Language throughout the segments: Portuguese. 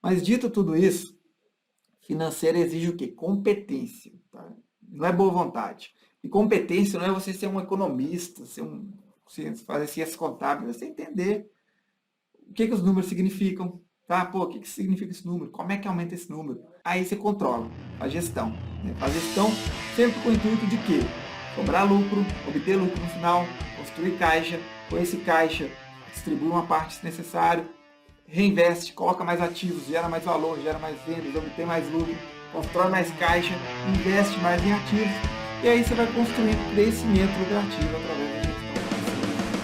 Mas dito tudo isso, financeira exige o quê? Competência, tá? Não é boa vontade. E competência não é você ser um economista, você fazer ciências contábeis, é você entender o que os números significam, tá? Pô, o que significa esse número? Como é que aumenta esse número? Aí você controla, faz gestão, né? Faz gestão sempre com o intuito de quê? Cobrar lucro, obter lucro no final, construir caixa, com esse caixa distribui uma parte se necessário, reinveste, coloca mais ativos, gera mais valor, gera mais vendas, obtém mais lucro, constrói mais caixa, investe mais em ativos, e aí você vai construindo crescimento lucrativo através da gestão.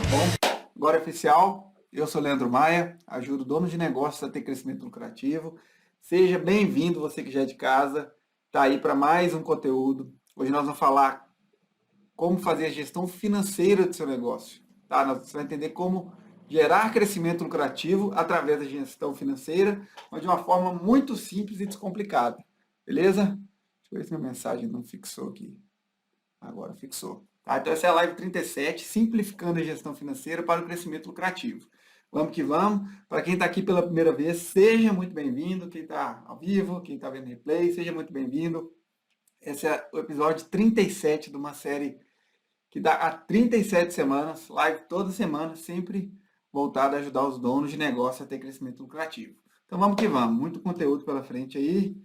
Bom, agora é oficial, eu sou Leandro Maia, ajudo donos de negócios a ter crescimento lucrativo. Seja bem-vindo, você que já é de casa, está aí para mais um conteúdo. Hoje nós vamos falar como fazer a gestão financeira do seu negócio. Tá? Você vai entender como gerar crescimento lucrativo através da gestão financeira, mas de uma forma muito simples e descomplicada. Beleza? Deixa eu ver se minha mensagem não fixou aqui. Agora fixou. Tá? Então essa é a live 37, simplificando a gestão financeira para o crescimento lucrativo. Vamos que vamos. Para quem está aqui pela primeira vez, seja muito bem-vindo. Quem está ao vivo, quem está vendo replay, seja muito bem-vindo. Esse é o episódio 37 de uma série que dá há 37 semanas, live toda semana, sempre voltada a ajudar os donos de negócio a ter crescimento lucrativo. Então vamos que vamos, muito conteúdo pela frente aí,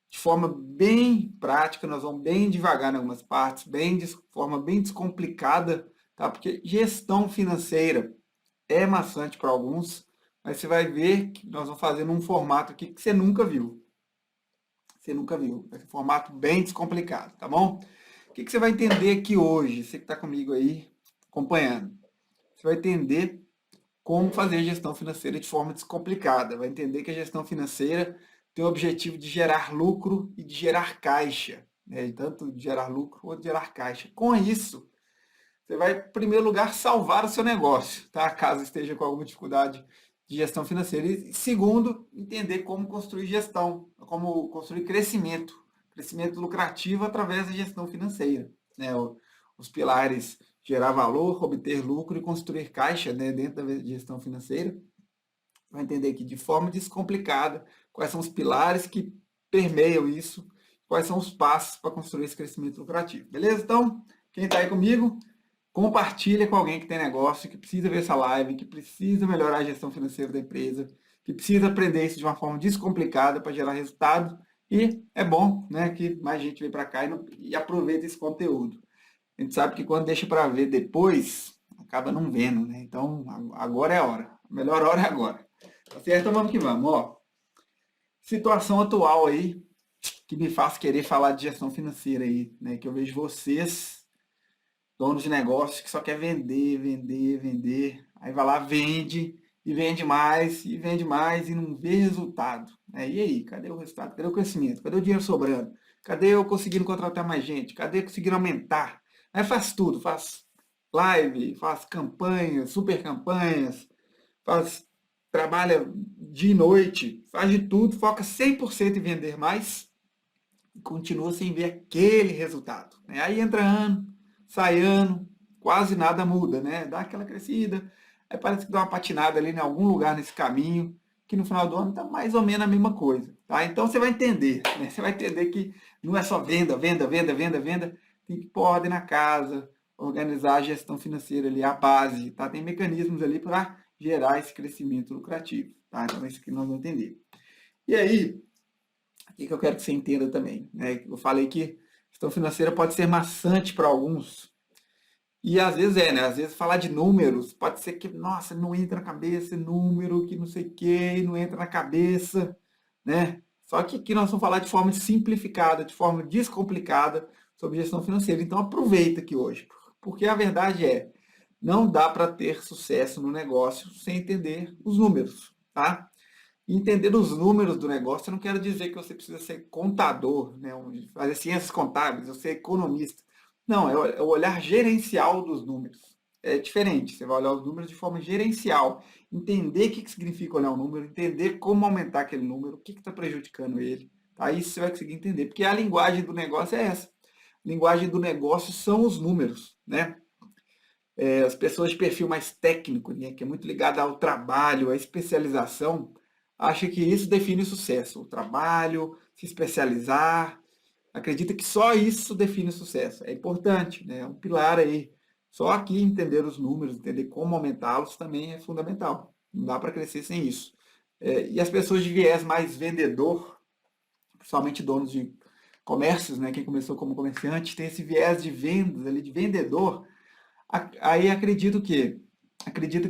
de forma bem prática, nós vamos bem devagar em algumas partes, de forma bem descomplicada, tá? Porque gestão financeira é maçante para alguns, mas você vai ver que nós vamos fazer num formato aqui que você nunca viu. Você nunca viu. Vai ser um formato bem descomplicado, tá bom? O que você vai entender aqui hoje? Você que está comigo aí, acompanhando. Você vai entender como fazer gestão financeira de forma descomplicada. Vai entender que a gestão financeira tem o objetivo de gerar lucro e de gerar caixa. Né? Tanto de gerar lucro quanto de gerar caixa. Com isso, você vai, em primeiro lugar, salvar o seu negócio, tá? Caso esteja com alguma dificuldade de gestão financeira. E segundo, entender como construir gestão, como construir crescimento lucrativo através da gestão financeira. Né? Os pilares gerar valor, obter lucro e construir caixa, né, dentro da gestão financeira. Vai entender aqui de forma descomplicada quais são os pilares que permeiam isso, quais são os passos para construir esse crescimento lucrativo. Beleza? Então, quem está aí comigo, compartilha com alguém que tem negócio, que precisa ver essa live, que precisa melhorar a gestão financeira da empresa, que precisa aprender isso de uma forma descomplicada para gerar resultado. E é bom, né, que mais gente vem para cá e aproveita esse conteúdo. A gente sabe que quando deixa para ver depois, acaba não vendo, né? Então, agora é a hora. A melhor hora é agora. Tá certo? Então vamos que vamos. Ó, situação atual aí, que me faz querer falar de gestão financeira aí, né? Que eu vejo vocês, donos de negócio, que só quer vender, vender, vender. Aí vai lá, vende, e vende mais, e não vê resultado. Né? E aí, cadê o resultado? Cadê o crescimento? Cadê o dinheiro sobrando? Cadê eu conseguindo contratar mais gente? Cadê eu conseguindo aumentar? Aí faz tudo, faz live, faz campanhas, super campanhas, faz, trabalha dia e noite, faz de tudo, foca 100% em vender mais e continua sem ver aquele resultado. Né? Aí entra ano, sai ano, quase nada muda, né? Dá aquela crescida, aí parece que dá uma patinada ali em algum lugar nesse caminho, que no final do ano está mais ou menos a mesma coisa. Tá? Então você vai entender, né? Você vai entender que não é só venda, venda, venda, venda, venda, tem que pôr ordem na casa, organizar a gestão financeira ali, a base, tá? Tem mecanismos ali para gerar esse crescimento lucrativo, tá? Então é isso que nós vamos entender. E aí, o que eu quero que você entenda também, né? Eu falei que gestão financeira pode ser maçante para alguns, e às vezes é, né? Às vezes falar de números pode ser que, nossa, não entra na cabeça, número, que não sei o que, não entra na cabeça, né? Só que aqui nós vamos falar de forma simplificada, de forma descomplicada sobre gestão financeira. Então aproveita aqui hoje, porque a verdade é, não dá para ter sucesso no negócio sem entender os números, tá? E entender os números do negócio, eu não quero dizer que você precisa ser contador, né? Fazer ciências contábeis, ou ser economista. Não, é o olhar gerencial dos números. É diferente, você vai olhar os números de forma gerencial. Entender o que significa olhar um número, entender como aumentar aquele número, o que está prejudicando ele. Tá? Isso você vai conseguir entender, porque a linguagem do negócio é essa. A linguagem do negócio são os números, né? As pessoas de perfil mais técnico, né, que é muito ligado ao trabalho, à especialização, acha que isso define o sucesso, o trabalho, se especializar, acredita que só isso define o sucesso. É importante, né? É um pilar aí. Só aqui entender os números, entender como aumentá-los também é fundamental. Não dá para crescer sem isso. E as pessoas de viés mais vendedor, principalmente donos de comércios, né? Quem começou como comerciante, tem esse viés de vendas ali, de vendedor. Aí acredito que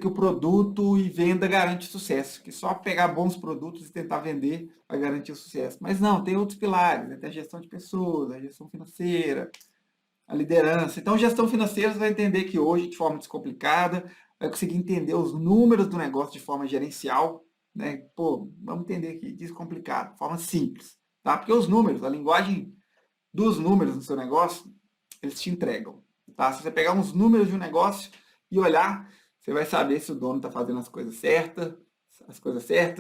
o produto e venda garante sucesso, que só pegar bons produtos e tentar vender vai garantir o sucesso. Mas não, tem outros pilares, né? Tem a gestão de pessoas, a gestão financeira, a liderança. Então, gestão financeira você vai entender que hoje, de forma descomplicada, vai conseguir entender os números do negócio de forma gerencial, né? Pô, vamos entender aqui, descomplicado, de forma simples, tá? Porque os números, a linguagem dos números no seu negócio, eles te entregam, tá? Se você pegar uns números de um negócio e olhar, você vai saber se o dono está fazendo as coisas certas,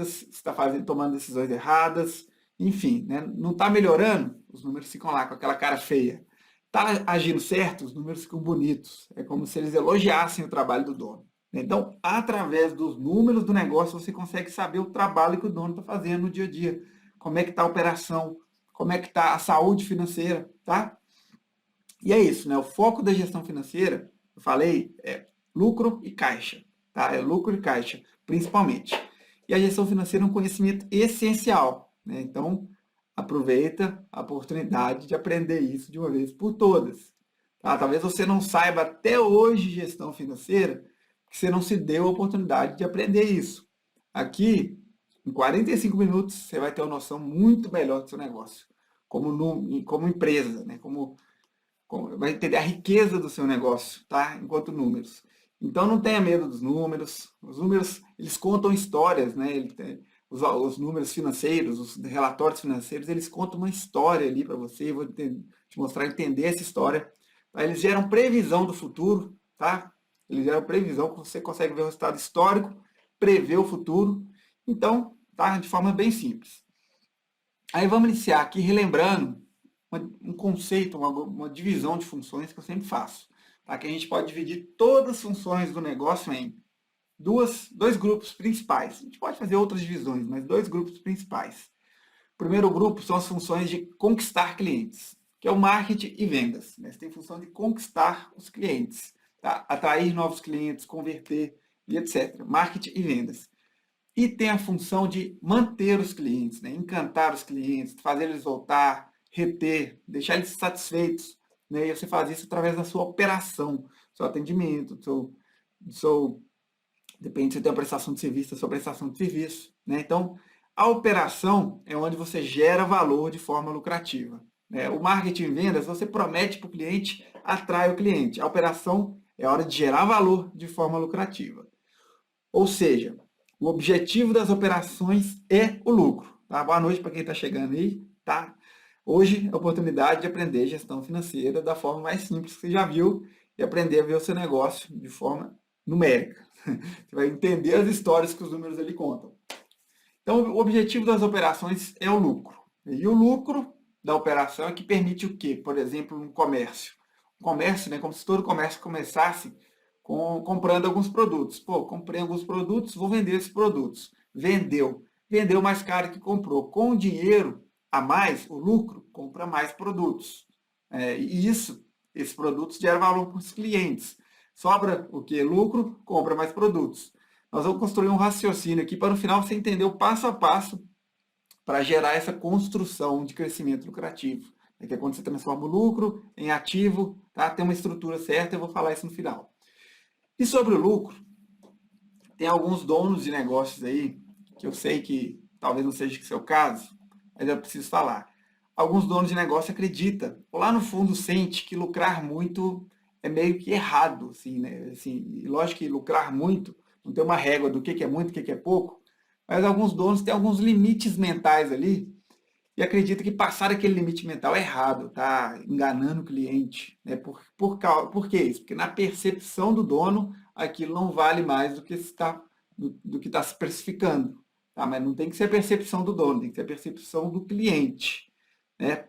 se está tomando decisões erradas, enfim, né? Não está melhorando, os números ficam lá com aquela cara feia. Está agindo certo, os números ficam bonitos. É como se eles elogiassem o trabalho do dono. Então, através dos números do negócio, você consegue saber o trabalho que o dono está fazendo no dia a dia. Como é que está a operação, como é que está a saúde financeira, tá? E é isso, né? O foco da gestão financeira, eu falei, é lucro e caixa, tá? É lucro e caixa, principalmente. E a gestão financeira é um conhecimento essencial, né? Então, aproveita a oportunidade de aprender isso de uma vez por todas. Tá? Talvez você não saiba até hoje gestão financeira, porque você não se deu a oportunidade de aprender isso. Aqui, em 45 minutos, você vai ter uma noção muito melhor do seu negócio, como empresa, né? Vai entender a riqueza do seu negócio, tá? Enquanto números. Então não tenha medo dos números. Os números, eles contam histórias, né? Os números financeiros, os relatórios financeiros, eles contam uma história ali para você. Eu vou te mostrar, entender essa história. Eles geram previsão do futuro, tá? Eles geram previsão que você consegue ver o resultado histórico, prever o futuro. Então, tá? De forma bem simples. Aí vamos iniciar aqui relembrando um conceito, uma divisão de funções que eu sempre faço. Tá? Que a gente pode dividir todas as funções do negócio em dois grupos principais. A gente pode fazer outras divisões, mas dois grupos principais. O primeiro grupo são as funções de conquistar clientes, que é o marketing e vendas. Né? Você tem a função de conquistar os clientes, tá? Atrair novos clientes, converter e etc. Marketing e vendas. E tem a função de manter os clientes, né? Encantar os clientes, fazer eles voltar, reter, deixar eles satisfeitos. Né? E você faz isso através da sua operação, seu atendimento, depende se você tem uma prestação de serviço, da sua prestação de serviço. Né? Então, a operação é onde você gera valor de forma lucrativa. Né? O marketing e vendas, você promete para o cliente, atrai o cliente. A operação é a hora de gerar valor de forma lucrativa. Ou seja, o objetivo das operações é o lucro. Tá? Boa noite para quem está chegando aí. Tá? Hoje é a oportunidade de aprender gestão financeira da forma mais simples que você já viu e aprender a ver o seu negócio de forma numérica. Você vai entender as histórias que os números ali contam. Então, o objetivo das operações é o lucro. E o lucro da operação é que permite o quê? Por exemplo, um comércio. Um comércio, né, como se todo comércio começasse comprando alguns produtos. Pô, comprei alguns produtos, vou vender esses produtos. Vendeu. Vendeu mais caro que comprou. Com o dinheiro a mais, o lucro, compra mais produtos. E esses produtos geram valor para os clientes. Sobra o que? Lucro, compra mais produtos. Nós vamos construir um raciocínio aqui para no final você entender o passo a passo para gerar essa construção de crescimento lucrativo. Que é quando você transforma o lucro em ativo, tá? Tem uma estrutura certa, eu vou falar isso no final. E sobre o lucro, tem alguns donos de negócios aí, que eu sei que talvez não seja o seu caso, mas eu preciso falar. Alguns donos de negócio acreditam, ou lá no fundo sente que lucrar muito é meio que errado, assim, né? Assim, lógico que lucrar muito, não tem uma régua do que é muito, o que é pouco, mas alguns donos têm alguns limites mentais ali e acredita que passar aquele limite mental é errado, tá enganando o cliente. Né? Por que isso? Porque na percepção do dono, aquilo não vale mais do que está se precificando. Tá? Mas não tem que ser a percepção do dono, tem que ser a percepção do cliente. Né?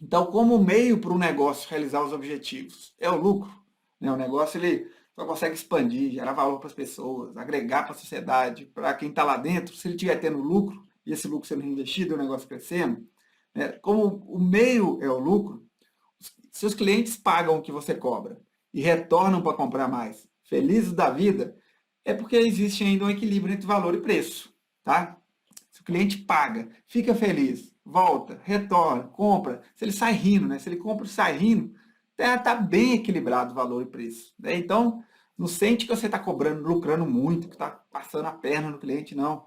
Então, como meio para o negócio realizar os objetivos é o lucro. Né? O negócio, só consegue expandir, gerar valor para as pessoas, agregar para a sociedade, para quem está lá dentro, se ele estiver tendo lucro, e esse lucro sendo reinvestido, o negócio crescendo, né? Como o meio é o lucro, se os clientes pagam o que você cobra e retornam para comprar mais, felizes da vida, é porque existe ainda um equilíbrio entre valor e preço, tá? Se o cliente paga, fica feliz, volta, retorna, compra, se ele sai rindo, né? Se ele compra e sai rindo, tá bem equilibrado o valor e preço, né? Então, não sente que você está cobrando, lucrando muito, que está passando a perna no cliente, não.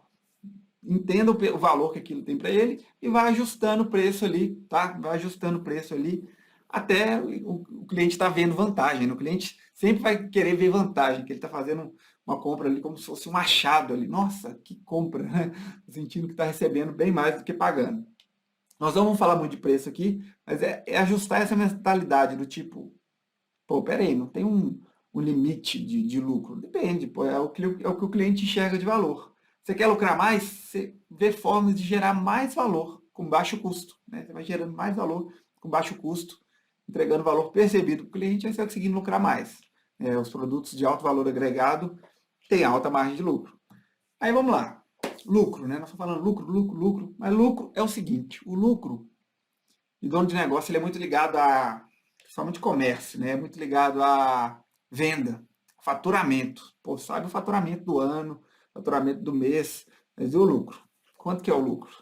Entenda o valor que aquilo tem para ele e vai ajustando o preço ali, tá? Vai ajustando o preço ali até o cliente está vendo vantagem, né? O cliente sempre vai querer ver vantagem, que ele está fazendo uma compra ali como se fosse um achado ali. Nossa, que compra, né? Sentindo que está recebendo bem mais do que pagando. Nós não vamos falar muito de preço aqui, mas é ajustar essa mentalidade do tipo, pô, peraí, não tem um limite de lucro. Depende, pô, é o que o cliente enxerga de valor. Você quer lucrar mais? Você vê formas de gerar mais valor com baixo custo, né? Você vai gerando mais valor com baixo custo, entregando valor percebido para o cliente, aí você vai conseguindo lucrar mais. Os produtos de alto valor agregado têm alta margem de lucro. Aí vamos lá. Lucro, né? Nós estamos falando lucro, lucro, lucro. Mas lucro é o seguinte, o lucro, e dono de negócio, ele é muito ligado a, principalmente comércio, né? É muito ligado a venda, faturamento. Pô, sabe o faturamento do ano, faturamento do mês, mas e o lucro? Quanto que é o lucro?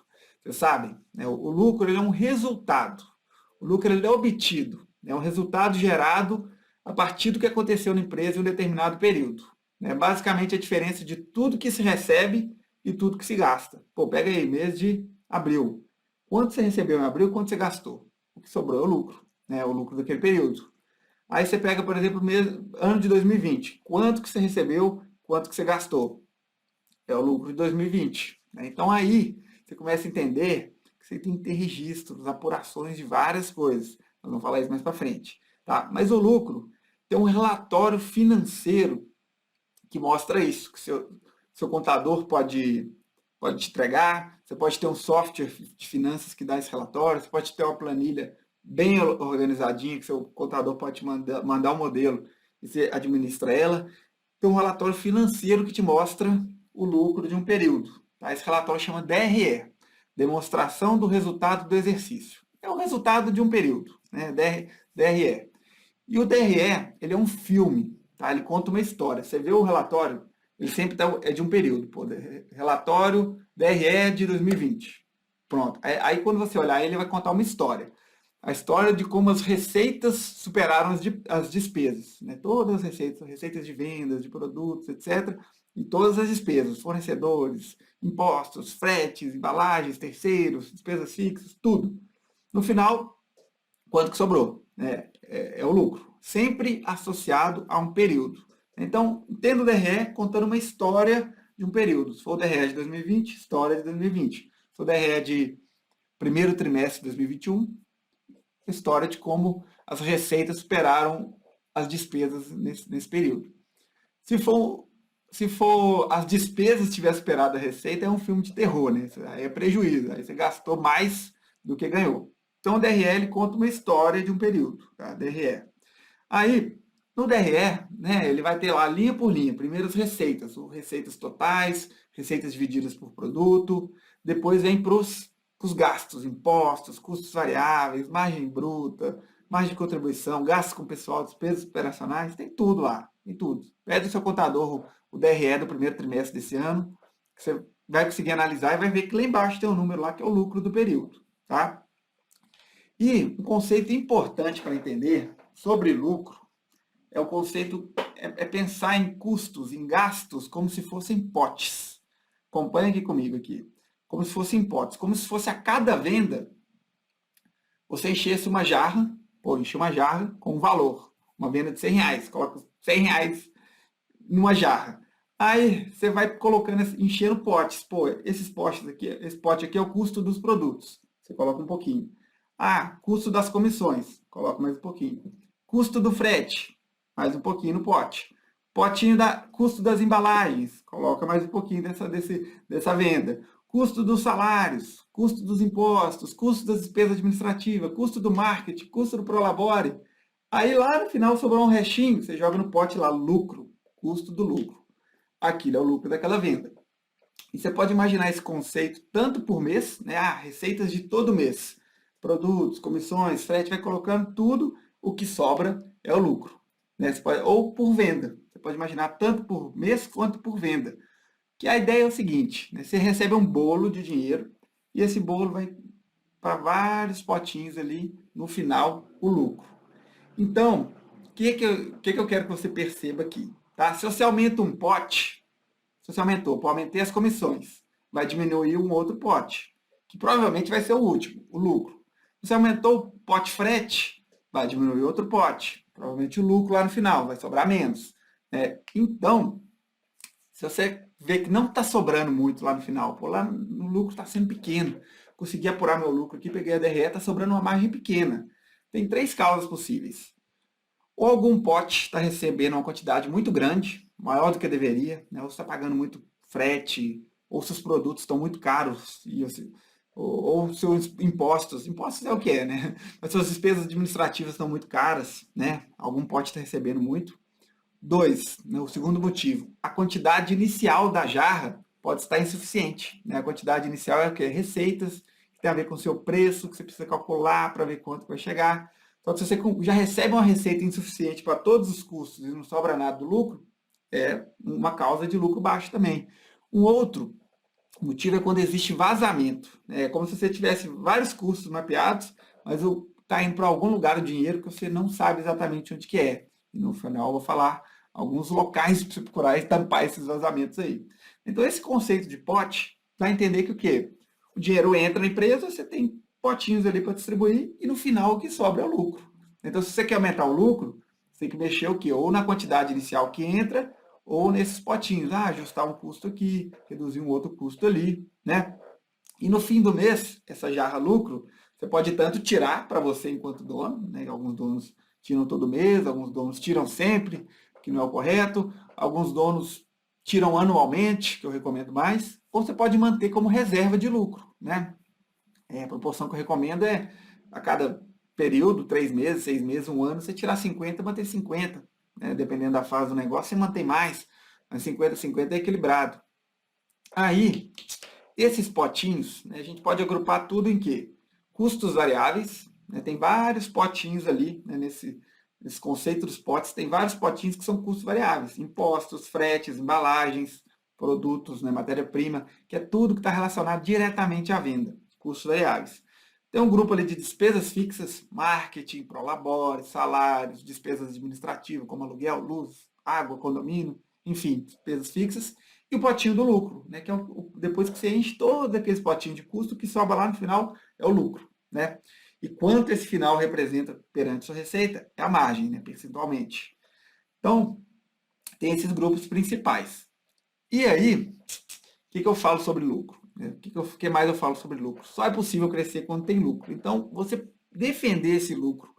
Vocês sabem, né? O lucro, ele é um resultado. O lucro, ele é obtido. É um resultado gerado a partir do que aconteceu na empresa em um determinado período. Né? Basicamente, a diferença de tudo que se recebe e tudo que se gasta. Pô, pega aí, mês de abril. Quanto você recebeu em abril, quanto você gastou? O que sobrou é o lucro, né? O lucro daquele período. Aí você pega, por exemplo, o mês, ano de 2020. Quanto que você recebeu, quanto que você gastou? É o lucro de 2020. Né? Então aí você começa a entender que você tem que ter registros, apurações de várias coisas. Nós vamos falar isso mais para frente. Tá? Mas o lucro tem um relatório financeiro que mostra isso, que seu contador pode te entregar, você pode ter um software de finanças que dá esse relatório, você pode ter uma planilha bem organizadinha, que seu contador pode te mandar um modelo e você administra ela. Tem um relatório financeiro que te mostra o lucro de um período. Tá? Esse relatório chama DRE, Demonstração do Resultado do Exercício. É o resultado de um período, né? DRE. E o DRE, ele é um filme, tá? Ele conta uma história. Você vê o relatório, ele sempre é de um período. Pô, relatório DRE de 2020. Pronto. Aí quando você olhar, ele vai contar uma história. A história de como as receitas superaram as despesas. Né? Todas as receitas de vendas, de produtos, etc. E todas as despesas, fornecedores, impostos, fretes, embalagens, terceiros, despesas fixas, tudo. No final, quanto que sobrou? É o lucro. Sempre associado a um período. Então, tendo o DRE contando uma história de um período. Se for o DRE de 2020, história de 2020. Se for o DRE de primeiro trimestre de 2021, história de como as receitas superaram as despesas nesse período. Se for as despesas tivessem superado a receita, é um filme de terror, né? Aí é prejuízo, aí você gastou mais do que ganhou. Então o DRE conta uma história de um período, tá? DRE. Aí, no DRE, né, ele vai ter lá linha por linha, primeiro as receitas, receitas totais, receitas divididas por produto, depois vem para os gastos, impostos, custos variáveis, margem bruta, margem de contribuição, gastos com pessoal, despesas operacionais, tem tudo lá, tem tudo. Pede o seu contador o DRE do primeiro trimestre desse ano, que você vai conseguir analisar e vai ver que lá embaixo tem um número lá que é o lucro do período, tá? E um conceito importante para entender sobre lucro é o conceito, é pensar em custos, em gastos, como se fossem potes. Acompanhe aqui comigo aqui. Como se fossem potes, como se fosse a cada venda, você enchesse uma jarra, enche uma jarra com um valor, uma venda de 100 reais, coloca 100 reais numa jarra. Aí você vai colocando, enchendo potes. Pô, esses potes aqui, esse pote aqui é o custo dos produtos. Você coloca um pouquinho. Ah, custo das comissões. Coloca mais um pouquinho. Custo do frete. Mais um pouquinho no pote. Potinho custo das embalagens. Coloca mais um pouquinho dessa venda. Custo dos salários. Custo dos impostos. Custo das despesas administrativas. Custo do marketing. Custo do Prolabore. Aí lá no final sobrou um restinho, você joga no pote lá, lucro, custo do lucro. Aquilo é o lucro daquela venda. E você pode imaginar esse conceito tanto por mês, né? Ah, receitas de todo mês. Produtos, comissões, frete, vai colocando tudo, o que sobra é o lucro. Né? Ou por venda. Você pode imaginar tanto por mês quanto por venda. Que a ideia é o seguinte, né? Você recebe um bolo de dinheiro e esse bolo vai para vários potinhos ali, no final, o lucro. Então, o que eu quero que você perceba aqui? Tá? Se você aumenta um pote, se você aumentou, aumentei as comissões, vai diminuir um outro pote, que provavelmente vai ser o último, o lucro. Se você aumentou o pote frete, vai diminuir outro pote, provavelmente o lucro lá no final, vai sobrar menos. Então, se você vê que não está sobrando muito lá no final, pô, lá no lucro está sendo pequeno, consegui apurar meu lucro aqui, peguei a DRE, está sobrando uma margem pequena. Tem três causas possíveis. Ou algum pote está recebendo uma quantidade muito grande, maior do que deveria, né? Ou está pagando muito frete, ou seus produtos estão muito caros, ou seus impostos é o que é, né? As suas despesas administrativas estão muito caras, né? Algum pote está recebendo muito. Dois, né, o segundo motivo, a quantidade inicial da jarra pode estar insuficiente. Né? A quantidade inicial é o quê? Receitas, que tem a ver com o seu preço, que você precisa calcular para ver quanto vai chegar. Só que se você já recebe uma receita insuficiente para todos os custos e não sobra nada do lucro, é uma causa de lucro baixo também. Um outro motivo é quando existe vazamento. É como se você tivesse vários custos mapeados, mas está indo para algum lugar o dinheiro que você não sabe exatamente onde que é. E no final eu vou falar alguns locais para você procurar e tampar esses vazamentos aí. Então esse conceito de pote vai entender que o quê? O dinheiro entra na empresa, você tem potinhos ali para distribuir e no final o que sobra é o lucro. Então se você quer aumentar o lucro, você tem que mexer o quê? Ou na quantidade inicial que entra, ou nesses potinhos, ajustar um custo aqui, reduzir um outro custo ali, né? E no fim do mês, essa jarra lucro, você pode tanto tirar para você enquanto dono, né? Alguns donos tiram todo mês, alguns donos tiram sempre, que não é o correto, alguns donos tiram anualmente, que eu recomendo mais, ou você pode manter como reserva de lucro, né? A proporção que eu recomendo é a cada período, 3 meses, 6 meses, um ano, você tirar 50, manter 50. Né? Dependendo da fase do negócio, você mantém mais. Mas 50-50 é equilibrado. Aí, esses potinhos, né, a gente pode agrupar tudo em quê? Custos variáveis. Né? Tem vários potinhos ali, né, nesse conceito dos potes, tem vários potinhos que são custos variáveis. Impostos, fretes, embalagens, produtos, né, matéria-prima, que é tudo que está relacionado diretamente à venda. Custos variáveis. Tem um grupo ali de despesas fixas, marketing, prolabore, salários, despesas administrativas, como aluguel, luz, água, condomínio, enfim, despesas fixas. E o potinho do lucro, né, que é depois que você enche todos aqueles potinhos de custo, o que sobra lá no final é o lucro. Né? E quanto esse final representa perante sua receita é a margem, né, percentualmente. Então, tem esses grupos principais. E aí, o que eu falo sobre lucro? O que mais eu falo sobre lucro? Só é possível crescer quando tem lucro. Então, você defender esse lucro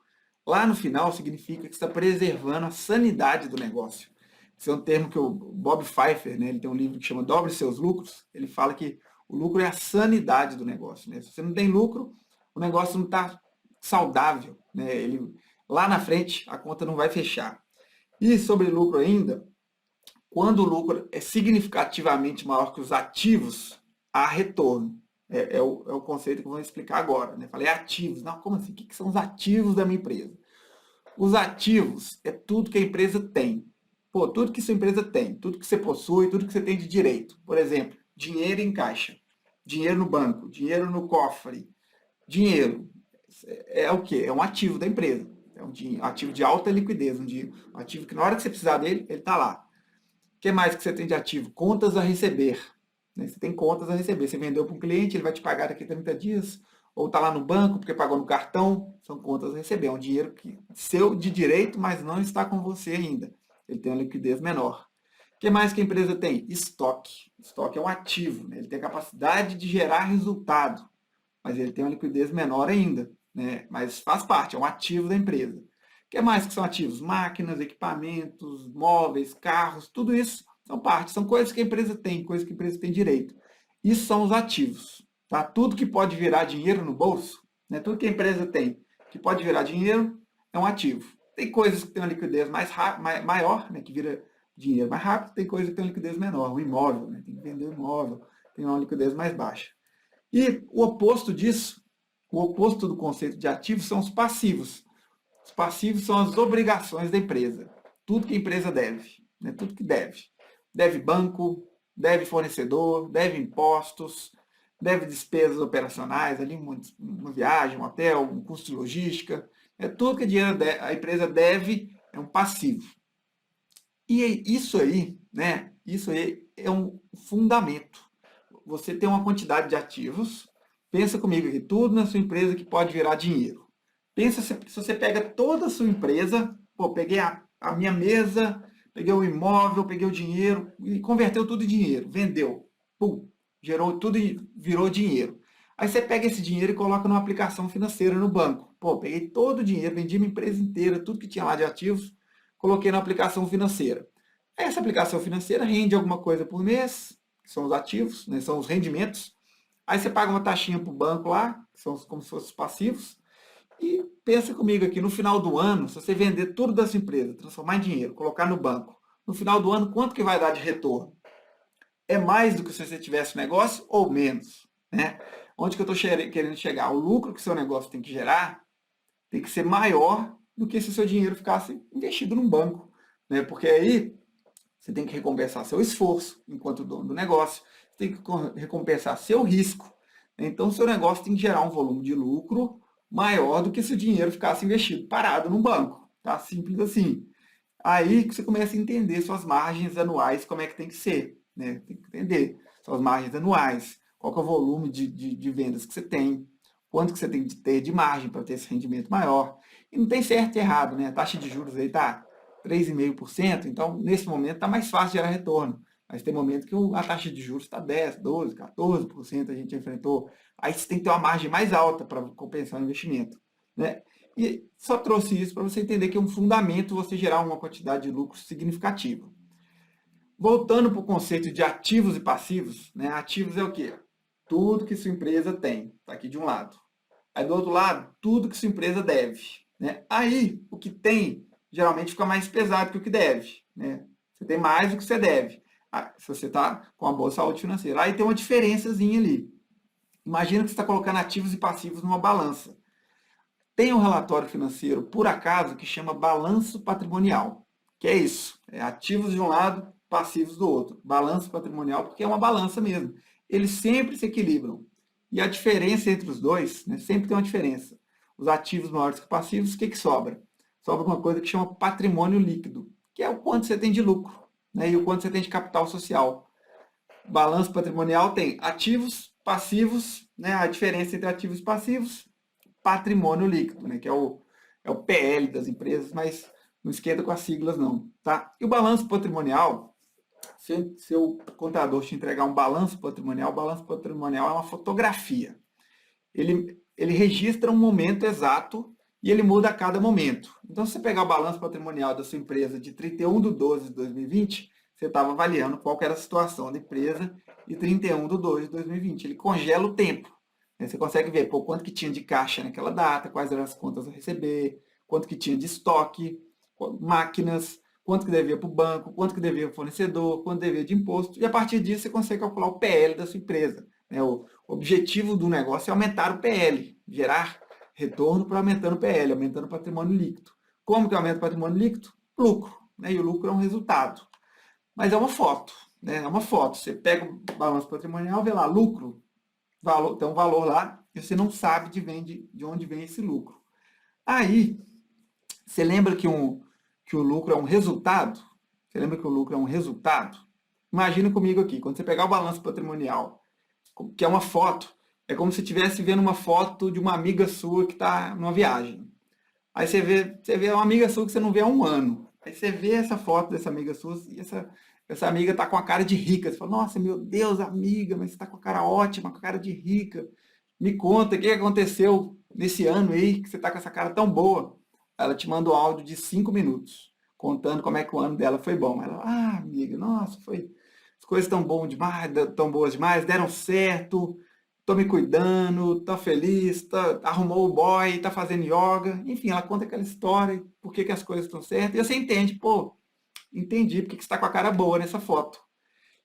lá no final significa que você está preservando a sanidade do negócio. Esse é um termo que o Bob Pfeiffer, né, ele tem um livro que chama Dobre Seus Lucros, ele fala que o lucro é a sanidade do negócio. Né? Se você não tem lucro, o negócio não está saudável. Né? Lá na frente, a conta não vai fechar. E sobre lucro ainda, quando o lucro é significativamente maior que os ativos, há retorno. É o conceito que eu vou explicar agora. Né? Falei ativos. Não, como assim? O que são os ativos da minha empresa? Os ativos é tudo que a empresa tem. Pô, tudo que sua empresa tem, tudo que você possui, tudo que você tem de direito. Por exemplo, dinheiro em caixa, dinheiro no banco, dinheiro no cofre. Dinheiro é o quê? É um ativo da empresa. É um ativo de alta liquidez, um ativo que na hora que você precisar dele, ele está lá. O que mais que você tem de ativo? Contas a receber. Né? Você tem contas a receber. Você vendeu para um cliente, ele vai te pagar daqui a 30 dias, ou está lá no banco porque pagou no cartão, são contas a receber. É um dinheiro seu de direito, mas não está com você ainda. Ele tem uma liquidez menor. O que mais que a empresa tem? Estoque. Estoque é um ativo, né? Ele tem a capacidade de gerar resultado, mas ele tem uma liquidez menor ainda. Né? Mas faz parte, é um ativo da empresa. O que mais que são ativos? Máquinas, equipamentos, móveis, carros, tudo isso são partes, são coisas que a empresa tem, coisas que a empresa tem direito. Isso são os ativos. Tá? Tudo que pode virar dinheiro no bolso, né? Tudo que a empresa tem que pode virar dinheiro é um ativo. Tem coisas que têm uma liquidez maior, né, que vira dinheiro mais rápido, tem coisas que têm uma liquidez menor, o imóvel, né, tem que vender o imóvel, tem uma liquidez mais baixa. E o oposto disso, o oposto do conceito de ativos são os passivos. Os passivos são as obrigações da empresa. Tudo que a empresa deve, né? Tudo que deve. Deve banco, deve fornecedor, deve impostos, deve despesas operacionais, ali uma viagem, um hotel, um custo de logística. Tudo que a empresa deve é um passivo. E isso aí, né? Isso aí é um fundamento. Você tem uma quantidade de ativos, pensa comigo aqui, tudo na sua empresa que pode virar dinheiro. Pensa se você pega toda a sua empresa, pô, peguei a minha mesa, peguei o imóvel, peguei o dinheiro e converteu tudo em dinheiro, vendeu, pum, gerou tudo e virou dinheiro. Aí você pega esse dinheiro e coloca numa aplicação financeira no banco. Pô, peguei todo o dinheiro, vendi minha empresa inteira, tudo que tinha lá de ativos, coloquei na aplicação financeira. Essa aplicação financeira rende alguma coisa por mês, que são os ativos, né, são os rendimentos. Aí você paga uma taxinha para o banco lá, que são como se fossem os passivos, e pensa comigo aqui, no final do ano, se você vender tudo da sua empresa, transformar em dinheiro, colocar no banco, no final do ano, quanto que vai dar de retorno? É mais do que se você tivesse negócio ou menos? Né? Onde que eu estou querendo chegar? O lucro que seu negócio tem que gerar tem que ser maior do que se o seu dinheiro ficasse investido num banco. Né? Porque aí você tem que recompensar seu esforço enquanto dono do negócio, você tem que recompensar seu risco. Então, seu negócio tem que gerar um volume de lucro maior do que se o dinheiro ficasse investido parado no banco. Tá? Simples assim. Aí que você começa a entender suas margens anuais, como é que tem que ser. Né? Tem que entender suas margens anuais, qual que é o volume de vendas que você tem, quanto que você tem que ter de margem para ter esse rendimento maior. E não tem certo e errado, né? A taxa de juros aí está 3,5%, então nesse momento está mais fácil gerar retorno. Mas tem momento que a taxa de juros está 10, 12, 14%, a gente enfrentou. Aí você tem que ter uma margem mais alta para compensar o investimento. Né? E só trouxe isso para você entender que é um fundamento você gerar uma quantidade de lucro significativa. Voltando para o conceito de ativos e passivos, né? Ativos é o quê? Tudo que sua empresa tem, está aqui de um lado. Aí do outro lado, tudo que sua empresa deve. Né? Aí o que tem geralmente fica mais pesado que o que deve. Né? Você tem mais do que você deve. Se você está com uma boa saúde financeira. Aí tem uma diferençazinha ali. Imagina que você está colocando ativos e passivos numa balança. Tem um relatório financeiro, por acaso, que chama balanço patrimonial. Que é isso. É ativos de um lado, passivos do outro. Balanço patrimonial, porque é uma balança mesmo. Eles sempre se equilibram. E a diferença entre os dois, né, sempre tem uma diferença. Os ativos maiores que passivos, o que sobra? Sobra uma coisa que chama patrimônio líquido, que é o quanto você tem de lucro, né, e o quanto você tem de capital social. Balanço patrimonial tem ativos, passivos, né, a diferença entre ativos e passivos, patrimônio líquido, né, que é o PL das empresas, mas não esquenta com as siglas não. Tá? E o balanço patrimonial, se o contador te entregar um balanço patrimonial, o balanço patrimonial é uma fotografia. Ele registra um momento exato e ele muda a cada momento. Então, se você pegar o balanço patrimonial da sua empresa de 31/12/2020, você estava avaliando qual era a situação da empresa de 31/12/2020. Ele congela o tempo. Você consegue ver quanto que tinha de caixa naquela data, quais eram as contas a receber, quanto que tinha de estoque, máquinas, quanto que devia para o banco, quanto que devia para o fornecedor, quanto devia de imposto, e a partir disso você consegue calcular o PL da sua empresa. O objetivo do negócio é aumentar o PL, gerar retorno para aumentando o PL, aumentando o patrimônio líquido. Como que aumenta o patrimônio líquido? Lucro. E o lucro é um resultado. Mas é uma foto. É uma foto. Você pega o balanço patrimonial, vê lá, lucro, tem um valor lá, e você não sabe de onde vem esse lucro. Aí, você lembra que o lucro é um resultado? Você lembra que o lucro é um resultado? Imagina comigo aqui, quando você pegar o balanço patrimonial, que é uma foto, é como se estivesse vendo uma foto de uma amiga sua que está numa viagem. Aí você vê uma amiga sua que você não vê há um ano. Aí você vê essa foto dessa amiga sua e essa amiga está com a cara de rica. Você fala, nossa, meu Deus, amiga, mas você está com a cara ótima, com a cara de rica. Me conta, o que aconteceu nesse ano aí, que você está com essa cara tão boa? Ela te manda um áudio de 5 minutos, contando como é que o ano dela foi bom. Ela, amiga, nossa, as coisas tão boas demais, deram certo, tô me cuidando, tá feliz, arrumou o boy, tá fazendo yoga. Enfim, ela conta aquela história, por que que as coisas estão certas. E você entende, pô, entendi porque que você está com a cara boa nessa foto.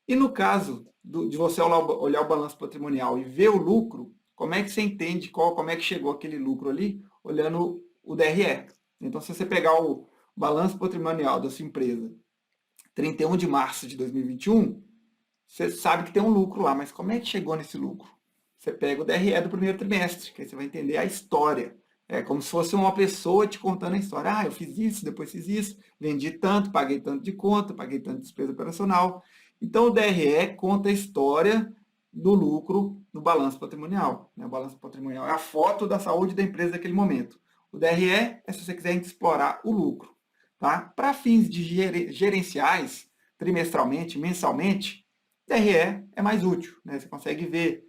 E no caso de você olhar o balanço patrimonial e ver o lucro, como é que você entende como é que chegou aquele lucro ali, olhando o DRE? Então, se você pegar o balanço patrimonial da sua empresa, 31 de março de 2021, você sabe que tem um lucro lá, mas como é que chegou nesse lucro? Você pega o DRE do primeiro trimestre, que aí você vai entender a história. É como se fosse uma pessoa te contando a história. Ah, eu fiz isso, depois fiz isso, vendi tanto, paguei tanto de conta, paguei tanto de despesa operacional. Então, o DRE conta a história do lucro no balanço patrimonial. O balanço patrimonial é a foto da saúde da empresa naquele momento. O DRE é se você quiser explorar o lucro. Tá? Para fins de gerenciais, trimestralmente, mensalmente, DRE é mais útil. Né? Você consegue ver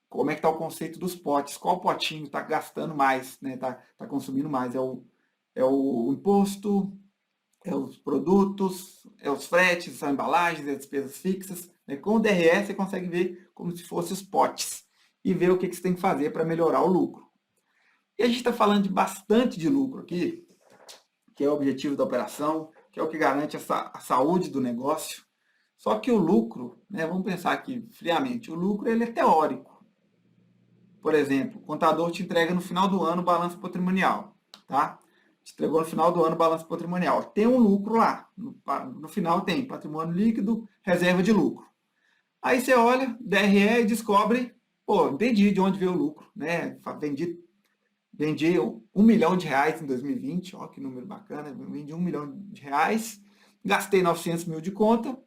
como é que está o conceito dos potes, qual potinho está gastando mais, né? Tá consumindo mais. É o imposto, é os produtos, é os fretes, são embalagens, é despesas fixas. Né? Com o DRE você consegue ver como se fossem os potes e ver o que você tem que fazer para melhorar o lucro. E a gente está falando bastante de lucro aqui, que é o objetivo da operação, que é o que garante a saúde do negócio. Só que o lucro, né, vamos pensar aqui friamente, o lucro ele é teórico. Por exemplo, o contador te entrega no final do ano o balanço patrimonial, tá? Te entregou no final do ano o balanço patrimonial. Tem um lucro lá. No final tem patrimônio líquido, reserva de lucro. Aí você olha, DRE e descobre, pô, entendi de onde veio o lucro, né? Vendi R$ 1 milhão em 2020, ó que número bacana, vendi R$ 1 milhão, gastei 900 mil de conta,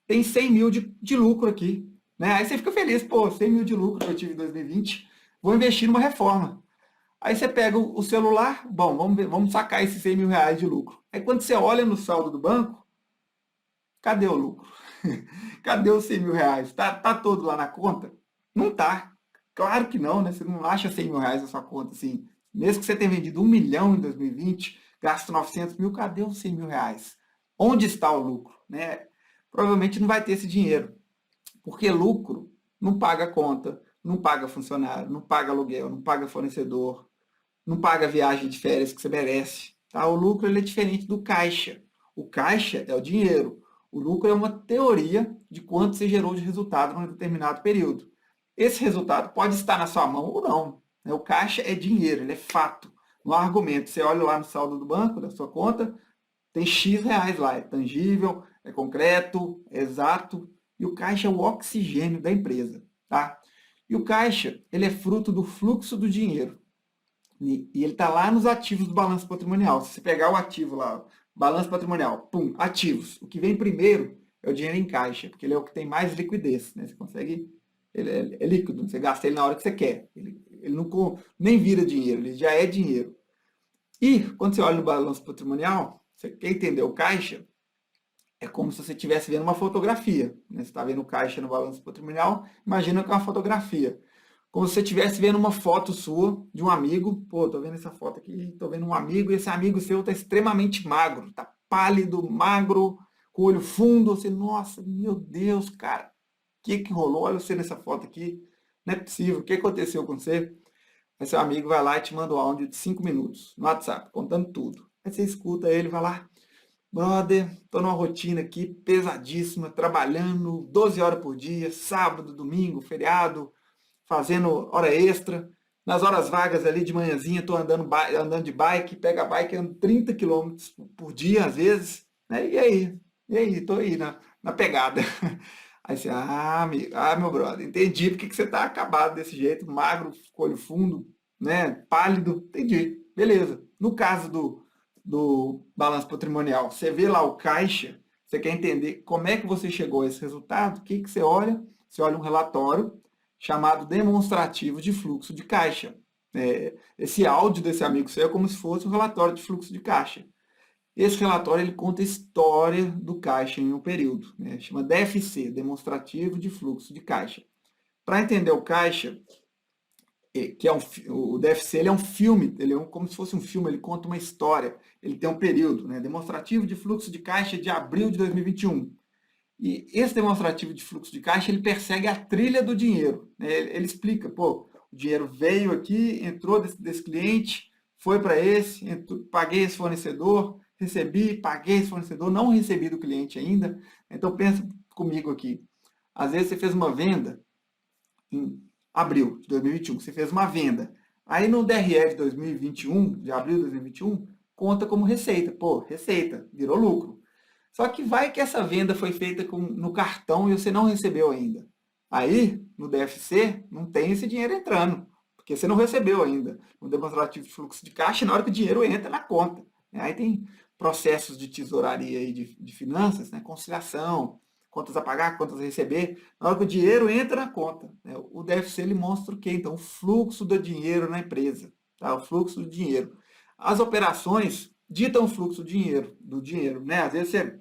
tem 100 mil de lucro aqui. Né? Aí você fica feliz, pô, 100 mil de lucro que eu tive em 2020, vou investir numa reforma. Aí você pega o celular, bom, vamos sacar esses R$ 100 mil de lucro. Aí quando você olha no saldo do banco, cadê o lucro? Cadê os R$ 100 mil? Tá todo lá na conta? Não tá. Claro que não, né? Você não acha R$ 100 na sua conta, assim. Mesmo que você tenha vendido 1 milhão em 2020, gasto 900 mil, cadê os R$ 100 mil? Onde está o lucro? Né? Provavelmente não vai ter esse dinheiro. Porque lucro não paga conta, não paga funcionário, não paga aluguel, não paga fornecedor, não paga viagem de férias que você merece. Tá? O lucro ele é diferente do caixa. O caixa é o dinheiro. O lucro é uma teoria de quanto você gerou de resultado num determinado período. Esse resultado pode estar na sua mão ou não. Né? O caixa é dinheiro, ele é fato. No argumento, você olha lá no saldo do banco, da sua conta, tem X reais lá, é tangível, é concreto, é exato, e o caixa é o oxigênio da empresa, tá? E o caixa, ele é fruto do fluxo do dinheiro. E ele está lá nos ativos do balanço patrimonial. Se você pegar o ativo lá, balanço patrimonial, pum, ativos. O que vem primeiro é o dinheiro em caixa, porque ele é o que tem mais liquidez, né? Você consegue, ele é líquido, você gasta ele na hora que você quer. Ele não, nem vira dinheiro, ele já é dinheiro. E quando você olha no balanço patrimonial, você quer entender o caixa, é como se você estivesse vendo uma fotografia. Né? Você está vendo o caixa no balanço patrimonial, imagina que é uma fotografia. Como se você estivesse vendo uma foto sua de um amigo. Pô, tô vendo essa foto aqui, tô vendo um amigo, e esse amigo seu está extremamente magro, tá pálido, magro, com o olho fundo. Você, nossa, meu Deus, cara, o que rolou? Olha você nessa foto aqui, não é possível, o que aconteceu com você? Aí seu amigo vai lá e te manda um áudio de 5 minutos no WhatsApp, contando tudo. Aí você escuta ele, vai lá, brother, tô numa rotina aqui pesadíssima, trabalhando 12 horas por dia, sábado, domingo, feriado, fazendo hora extra. Nas horas vagas ali de manhãzinha, tô andando de bike, pega a bike, ando 30 quilômetros por dia, às vezes. Né? E aí? E aí? Tô aí na pegada. Aí você, meu brother, entendi porque que você tá acabado desse jeito, magro, olho fundo, né? Pálido, entendi. Beleza. No caso do balanço patrimonial, você vê lá o caixa, você quer entender como é que você chegou a esse resultado, o que que você olha? Você olha um relatório chamado demonstrativo de fluxo de caixa. Esse áudio desse amigo seu é como se fosse um relatório de fluxo de caixa. Esse relatório ele conta a história do caixa em um período, né? Chama DFC, Demonstrativo de Fluxo de Caixa. Para entender o caixa, que é o DFC ele é um filme, ele é como se fosse um filme, ele conta uma história, ele tem um período, né? Demonstrativo de Fluxo de Caixa de abril de 2021. E esse demonstrativo de fluxo de caixa, ele persegue a trilha do dinheiro, né? Ele explica, pô, o dinheiro veio aqui, entrou desse cliente, foi para esse, paguei esse fornecedor, recebi, paguei esse fornecedor, não recebi do cliente ainda. Então pensa comigo aqui. Às vezes você fez uma venda em abril de 2021, você fez uma venda. Aí no DRE de 2021, de abril de 2021, conta como receita. Pô, receita, virou lucro. Só que vai que essa venda foi feita no cartão e você não recebeu ainda. Aí, no DFC, não tem esse dinheiro entrando, porque você não recebeu ainda. No demonstrativo de fluxo de caixa, na hora que o dinheiro entra na conta. Aí tem processos de tesouraria e de finanças, né? Conciliação, contas a pagar, contas a receber. Na hora que o dinheiro entra na conta, né? O DFC ele mostra o quê? Então, o fluxo do dinheiro na empresa. Tá? O fluxo do dinheiro. As operações ditam o fluxo do dinheiro, né? Às vezes você,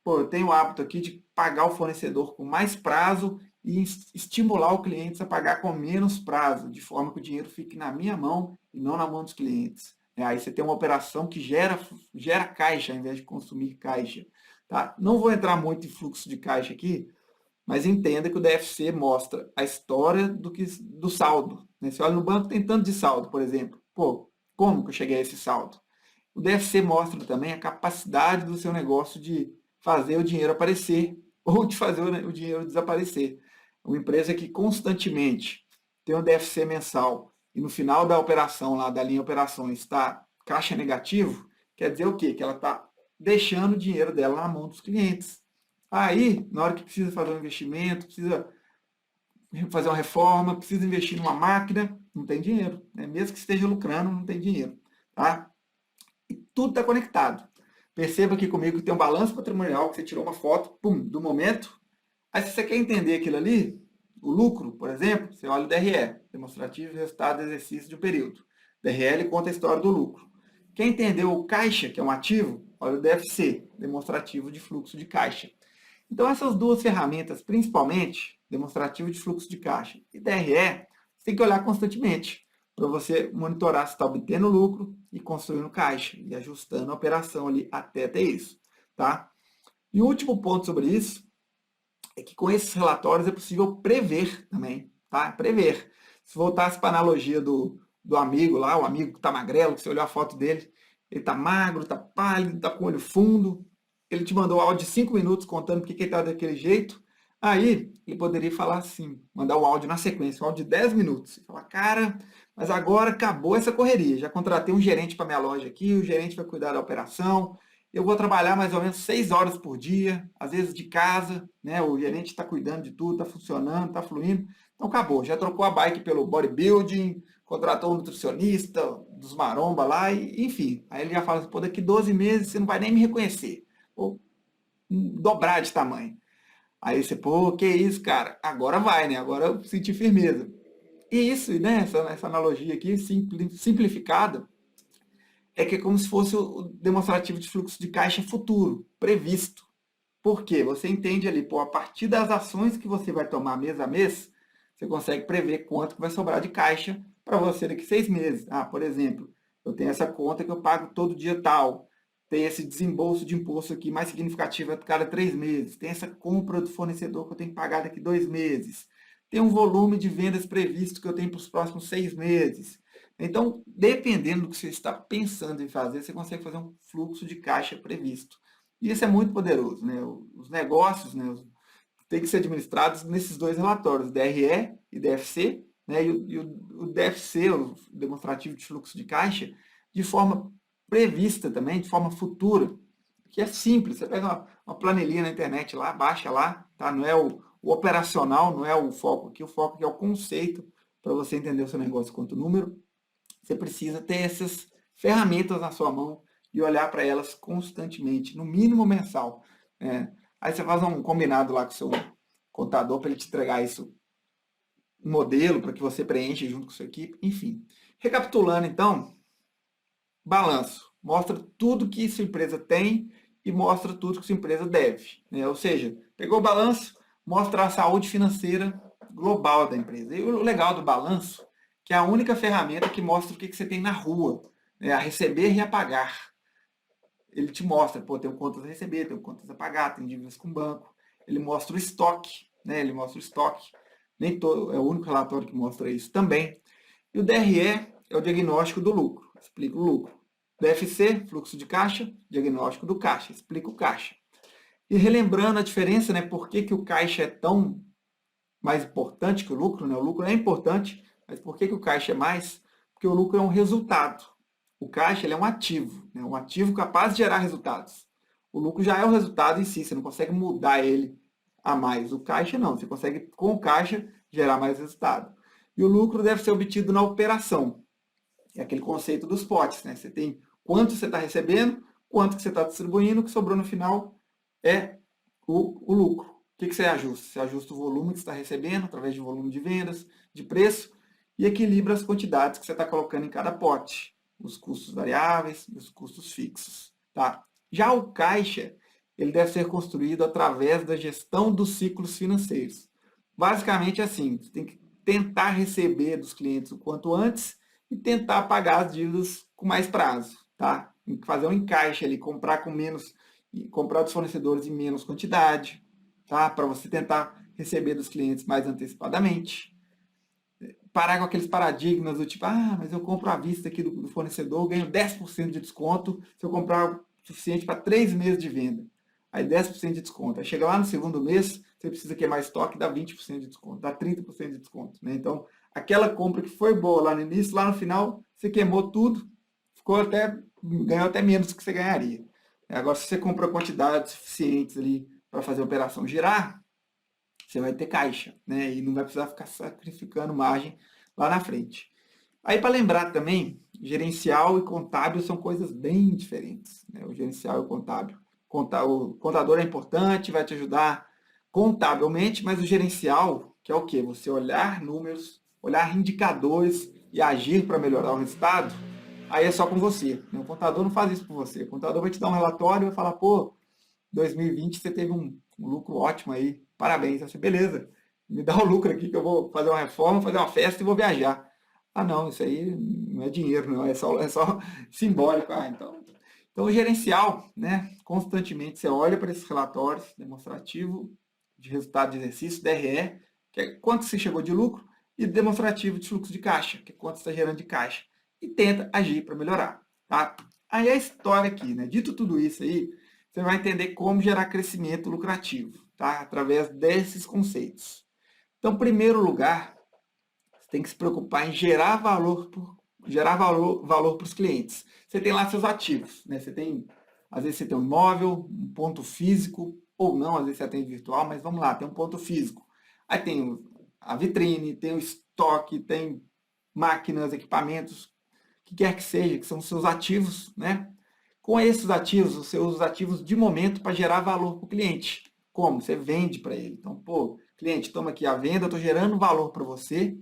pô, eu tenho o hábito aqui de pagar o fornecedor com mais prazo e estimular o cliente a pagar com menos prazo, de forma que o dinheiro fique na minha mão e não na mão dos clientes. Aí você tem uma operação que gera caixa ao invés de consumir caixa. Tá? Não vou entrar muito em fluxo de caixa aqui, mas entenda que o DFC mostra a história do saldo. Né? Você olha no banco, tem tanto de saldo, por exemplo. Pô, como que eu cheguei a esse saldo? O DFC mostra também a capacidade do seu negócio de fazer o dinheiro aparecer ou de fazer o dinheiro desaparecer. Uma empresa que constantemente tem um DFC mensal e no final da operação, lá da linha operações, está caixa negativo, quer dizer o quê? Que ela está deixando o dinheiro dela na mão dos clientes. Aí, na hora que precisa fazer um investimento, precisa fazer uma reforma, precisa investir numa máquina, não tem dinheiro. Né? Mesmo que esteja lucrando, não tem dinheiro. Tá? E tudo está conectado. Perceba aqui comigo que tem um balanço patrimonial, que você tirou uma foto, pum, do momento. Aí se você quer entender aquilo ali, o lucro, por exemplo, você olha o DRE, demonstrativo de resultado do exercício de um período. DRE ele conta a história do lucro. Quer entender o caixa, que é um ativo, olha o DFC, demonstrativo de fluxo de caixa. Então essas duas ferramentas, principalmente, demonstrativo de fluxo de caixa e DRE, você tem que olhar constantemente para você monitorar se está obtendo lucro e construindo caixa e ajustando a operação ali até ter isso, tá? E o último ponto sobre isso é que com esses relatórios é possível prever também, tá? Prever. Se voltasse para a analogia do amigo lá, o amigo que está magrelo, que você olhou a foto dele, ele está magro, está pálido, está com o olho fundo, ele te mandou um áudio de 5 minutos contando porque que ele está daquele jeito, aí ele poderia falar assim, mandar o áudio na sequência, um áudio de 10 minutos, e falar, cara, mas agora acabou essa correria, já contratei um gerente para minha loja aqui, o gerente vai cuidar da operação, eu vou trabalhar mais ou menos 6 horas por dia, às vezes de casa, né? O gerente está cuidando de tudo, está funcionando, está fluindo. Então acabou, já trocou a bike pelo bodybuilding, contratou um nutricionista, dos maromba lá, e, enfim. Aí ele já fala assim, pô, daqui 12 meses você não vai nem me reconhecer. Ou dobrar de tamanho. Aí você, pô, que isso, cara? Agora vai, né? Agora eu senti firmeza. E isso, né? Essa analogia aqui, simplificada, é que é como se fosse o demonstrativo de fluxo de caixa futuro, previsto. Por quê? Você entende ali, pô, a partir das ações que você vai tomar mês a mês, você consegue prever quanto que vai sobrar de caixa para você daqui 6 meses. Ah, por exemplo, eu tenho essa conta que eu pago todo dia tal. Tem esse desembolso de imposto aqui mais significativo a cada 3 meses. Tem essa compra do fornecedor que eu tenho que pagar daqui 2 meses. Tem um volume de vendas previsto que eu tenho para os próximos 6 meses. Então, dependendo do que você está pensando em fazer, você consegue fazer um fluxo de caixa previsto. E isso é muito poderoso, né? Os negócios, né, têm que ser administrados nesses dois relatórios, DRE e DFC, né? O DFC, o demonstrativo de fluxo de caixa, de forma prevista também, de forma futura, que é simples. Você pega uma planilhinha na internet lá, baixa lá, tá? Não é o operacional, não é o foco aqui, o foco aqui é o conceito para você entender o seu negócio quanto número. Você precisa ter essas ferramentas na sua mão e olhar para elas constantemente, no mínimo mensal. Né? Aí você faz um combinado lá com o seu contador para ele te entregar isso, um modelo para que você preencha junto com a sua equipe, enfim. Recapitulando então, balanço. Mostra tudo que sua empresa tem e mostra tudo que sua empresa deve. Né? Ou seja, pegou o balanço, mostra a saúde financeira global da empresa. E o legal do balanço que é a única ferramenta que mostra o que você tem na rua, né? A receber e a pagar. Ele te mostra, pô, tenho contas a receber, tenho contas a pagar, tenho dívidas com o banco. ele mostra o estoque, né? Ele mostra o estoque. Nem todo, é o único relatório que mostra isso também. E o DRE é o diagnóstico do lucro, explica o lucro. DFC, fluxo de caixa, diagnóstico do caixa, explica o caixa. E relembrando a diferença, né? Por que o caixa é tão mais importante que o lucro, né? O lucro é importante, mas por que o caixa é mais? Porque o lucro é um resultado. O caixa ele é um ativo, né? Um ativo capaz de gerar resultados. O lucro já é o resultado em si, você não consegue mudar ele a mais. O caixa não, você consegue com o caixa gerar mais resultado. E o lucro deve ser obtido na operação. É aquele conceito dos potes, né? Você tem quanto você está recebendo, quanto que você está distribuindo, o que sobrou no final é o lucro. O que você ajusta? Você ajusta o volume que você está recebendo, através de volume de vendas, de preço, e equilibra as quantidades que você está colocando em cada pote, os custos variáveis e os custos fixos. Tá? Já o caixa, ele deve ser construído através da gestão dos ciclos financeiros. Basicamente assim, você tem que tentar receber dos clientes o quanto antes e tentar pagar as dívidas com mais prazo. Tá? Tem que fazer um encaixe ali, comprar com menos, comprar dos fornecedores em menos quantidade, tá? Para você tentar receber dos clientes mais antecipadamente. Parar com aqueles paradigmas do tipo, mas eu compro à vista aqui do fornecedor, ganho 10% de desconto se eu comprar o suficiente para 3 meses de venda. Aí 10% de desconto. Aí chega lá no segundo mês, você precisa queimar estoque, dá 20% de desconto, dá 30% de desconto. Né? Então, aquela compra que foi boa lá no início, lá no final, você queimou tudo, ganhou até menos do que você ganharia. Agora, se você compra quantidades suficientes ali para fazer a operação girar, você vai ter caixa, né? E não vai precisar ficar sacrificando margem lá na frente. Aí, para lembrar também, gerencial e contábil são coisas bem diferentes. Né? O gerencial e o contábil. O contador é importante, vai te ajudar contabilmente, mas o gerencial, que é o quê? Você olhar números, olhar indicadores e agir para melhorar o resultado, aí é só com você. Né? O contador não faz isso por você. O contador vai te dar um relatório e vai falar, pô, 2020 você teve um lucro ótimo aí, parabéns. Você, beleza, me dá o lucro aqui que eu vou fazer uma reforma, fazer uma festa e vou viajar. Ah, não, isso aí não é dinheiro, não, é só simbólico. Então, o gerencial, né, constantemente você olha para esses relatórios, demonstrativo de resultado de exercício, DRE, que é quanto você chegou de lucro, e demonstrativo de fluxo de caixa, que é quanto você está gerando de caixa, e tenta agir para melhorar. Tá? Aí a história aqui, né, dito tudo isso aí, você vai entender como gerar crescimento lucrativo, tá? Através desses conceitos. Então, em primeiro lugar, você tem que se preocupar em gerar valor para os clientes. Você tem lá seus ativos, né? Às vezes você tem um imóvel, um ponto físico, ou não, às vezes você atende virtual, mas vamos lá, tem um ponto físico. Aí tem a vitrine, tem o estoque, tem máquinas, equipamentos, o que quer que seja, que são os seus ativos, né? Com esses ativos, você usa os ativos de momento para gerar valor para o cliente. Como? Você vende para ele. Então, pô, cliente, toma aqui a venda, eu estou gerando valor para você.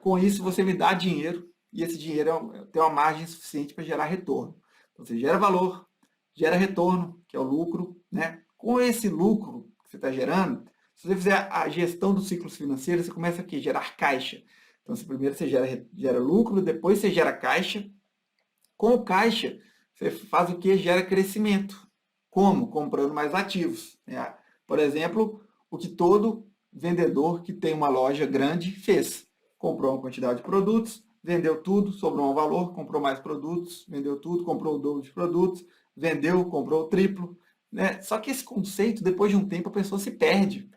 Com isso, você me dá dinheiro e esse dinheiro tem uma margem suficiente para gerar retorno. Então, você gera valor, gera retorno, que é o lucro. Né? Com esse lucro que você está gerando, se você fizer a gestão dos ciclos financeiros, você começa aqui a gerar caixa. Então, primeiro você gera lucro, depois você gera caixa. Com o caixa, você faz o que? Gera crescimento. Como? Comprando mais ativos. Né? Por exemplo, o que todo vendedor que tem uma loja grande fez. Comprou uma quantidade de produtos, vendeu tudo, sobrou um valor, comprou mais produtos, vendeu tudo, comprou o dobro de produtos, vendeu, comprou o triplo. Né? Só que esse conceito, depois de um tempo, a pessoa se perde,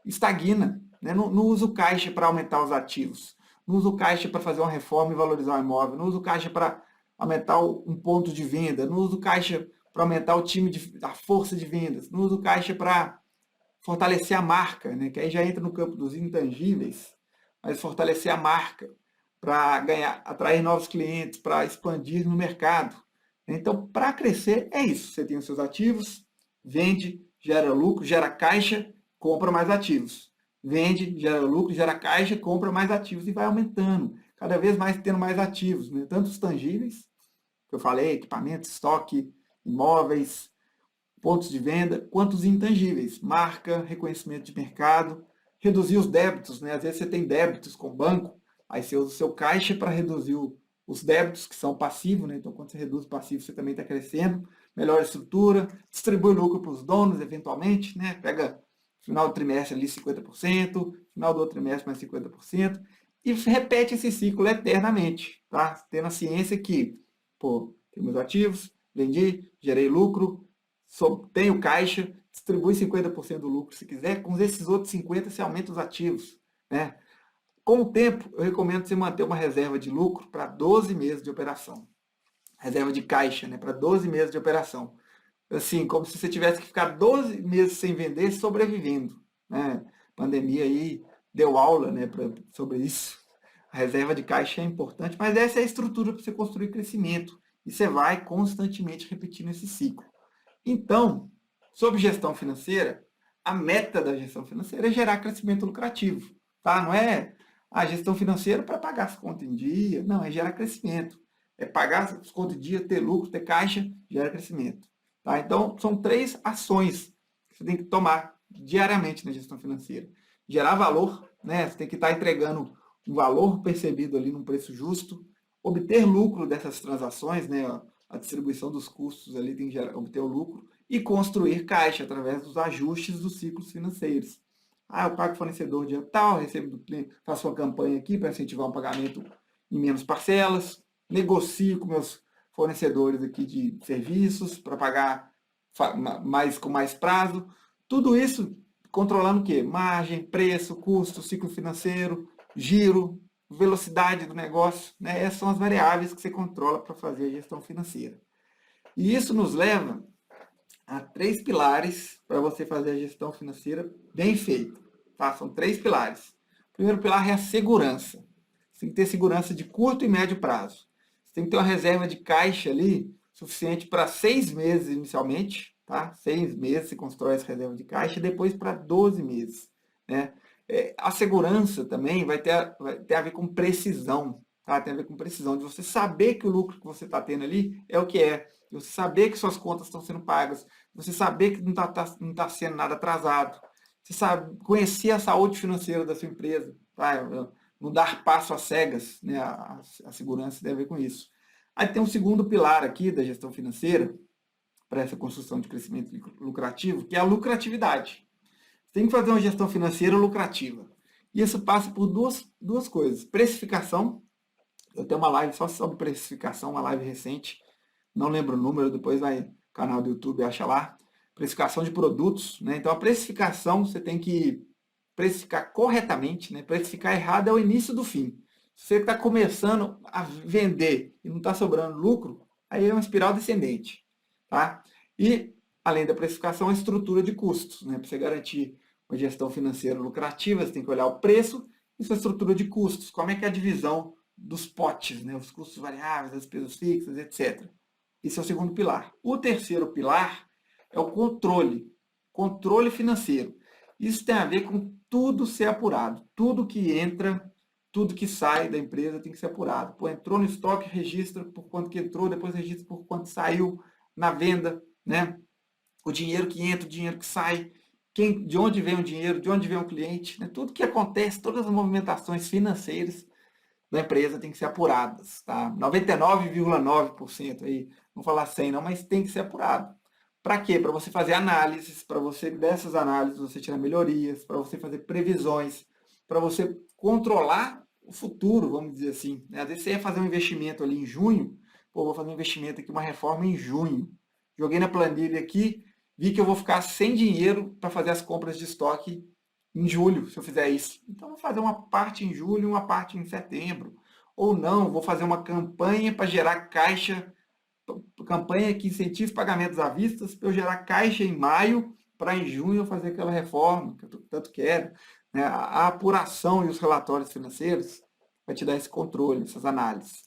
estagna. Né? Não usa o caixa para aumentar os ativos. Não usa o caixa para fazer uma reforma e valorizar o imóvel. Não usa o caixa para aumentar um ponto de venda, não uso caixa para aumentar a força de vendas, não uso caixa para fortalecer a marca, né? Que aí já entra no campo dos intangíveis, mas fortalecer a marca para atrair novos clientes, para expandir no mercado. Então, para crescer, é isso. Você tem os seus ativos, vende, gera lucro, gera caixa, compra mais ativos. Vende, gera lucro, gera caixa, compra mais ativos e vai aumentando. Cada vez mais tendo mais ativos, né? Tanto os tangíveis, que eu falei, equipamentos, estoque, imóveis, pontos de venda, quanto os intangíveis, marca, reconhecimento de mercado, reduzir os débitos, né? Às vezes você tem débitos com o banco, aí você usa o seu caixa para reduzir os débitos, que são passivos, né? Então, quando você reduz o passivo, você também está crescendo, melhora a estrutura, distribui lucro para os donos, eventualmente, né? final do trimestre ali 50%, final do outro trimestre mais 50%, e repete esse ciclo eternamente, tá? Tendo a ciência que, pô, tem meus ativos, vendi, gerei lucro, tenho caixa, distribui 50% do lucro se quiser, com esses outros 50% você aumenta os ativos, né? Com o tempo, eu recomendo você manter uma reserva de lucro para 12 meses de operação. Reserva de caixa, né? Para 12 meses de operação. Assim, como se você tivesse que ficar 12 meses sem vender, sobrevivendo, né? A pandemia aí deu aula, né, sobre isso. A reserva de caixa é importante, mas essa é a estrutura para você construir crescimento. E você vai constantemente repetindo esse ciclo. Então, sobre gestão financeira, a meta da gestão financeira é gerar crescimento lucrativo, tá? Não é a gestão financeira para pagar as contas em dia, não, é gerar crescimento. É pagar as contas em dia, ter lucro, ter caixa, gera crescimento. Tá? Então, são 3 ações que você tem que tomar diariamente na gestão financeira. Gerar valor, né? Você tem que estar entregando um valor percebido ali num preço justo, obter lucro dessas transações, né? A distribuição dos custos ali tem que obter o lucro e construir caixa através dos ajustes dos ciclos financeiros. Ah, eu pago o fornecedor de tal, recebo do cliente, faço uma campanha aqui para incentivar um pagamento em menos parcelas, negocio com meus fornecedores aqui de serviços para pagar mais com mais prazo. Tudo isso controlando o quê? Margem, preço, custo, ciclo financeiro, giro, velocidade do negócio, né? Essas são as variáveis que você controla para fazer a gestão financeira. E isso nos leva a 3 pilares para você fazer a gestão financeira bem feita. Tá? São 3 pilares. O primeiro pilar é a segurança. Você tem que ter segurança de curto e médio prazo. Você tem que ter uma reserva de caixa ali suficiente para 6 meses inicialmente. Tá? 6 meses você constrói essa reserva de caixa e depois para 12 meses. Né? A segurança também vai ter a ver com precisão. Tá? Tem a ver com precisão, de você saber que o lucro que você está tendo ali é o que é. De você saber que suas contas estão sendo pagas. Você saber que não tá sendo nada atrasado. Você sabe conhecer a saúde financeira da sua empresa. Tá? Não dar passo às cegas. Né? A segurança tem a ver com isso. Aí tem um segundo pilar aqui da gestão financeira, para essa construção de crescimento lucrativo, que é a lucratividade. Você tem que fazer uma gestão financeira lucrativa. E isso passa por duas coisas. Precificação. Eu tenho uma live só sobre precificação, uma live recente. Não lembro o número, depois vai no canal do YouTube, acha lá. Precificação de produtos. Né? Então, a precificação, você tem que precificar corretamente. Né? Precificar errado é o início do fim. Se você está começando a vender e não está sobrando lucro, aí é uma espiral descendente. Tá? E, além da precificação, a estrutura de custos. Né? Para você garantir uma gestão financeira lucrativa, você tem que olhar o preço e sua estrutura de custos. Como é que é a divisão dos potes, né? Os custos variáveis, as despesas fixas, etc. Esse é o segundo pilar. O terceiro pilar é o controle financeiro. Isso tem a ver com tudo ser apurado. Tudo que entra, tudo que sai da empresa tem que ser apurado. Pô, entrou no estoque, registra por quanto que entrou, depois registra por quanto saiu na venda, né? O dinheiro que entra, o dinheiro que sai, de onde vem o dinheiro, de onde vem o cliente, né? Tudo que acontece, todas as movimentações financeiras da empresa tem que ser apuradas, tá? 99,9% aí, não vou falar 100 não, mas tem que ser apurado. Para quê? Para você fazer análises, para você dessas análises você tirar melhorias, para você fazer previsões, para você controlar o futuro, vamos dizer assim. Né? Às vezes você ia fazer um investimento ali em junho, pô, vou fazer um investimento aqui, uma reforma em junho. Joguei na planilha aqui, vi que eu vou ficar sem dinheiro para fazer as compras de estoque em julho, se eu fizer isso. Então, vou fazer uma parte em julho e uma parte em setembro. Ou não, vou fazer uma campanha para gerar caixa, campanha que incentive pagamentos à vista, para eu gerar caixa em maio, para em junho eu fazer aquela reforma que eu tanto quero. Né? A apuração e os relatórios financeiros vai te dar esse controle, essas análises.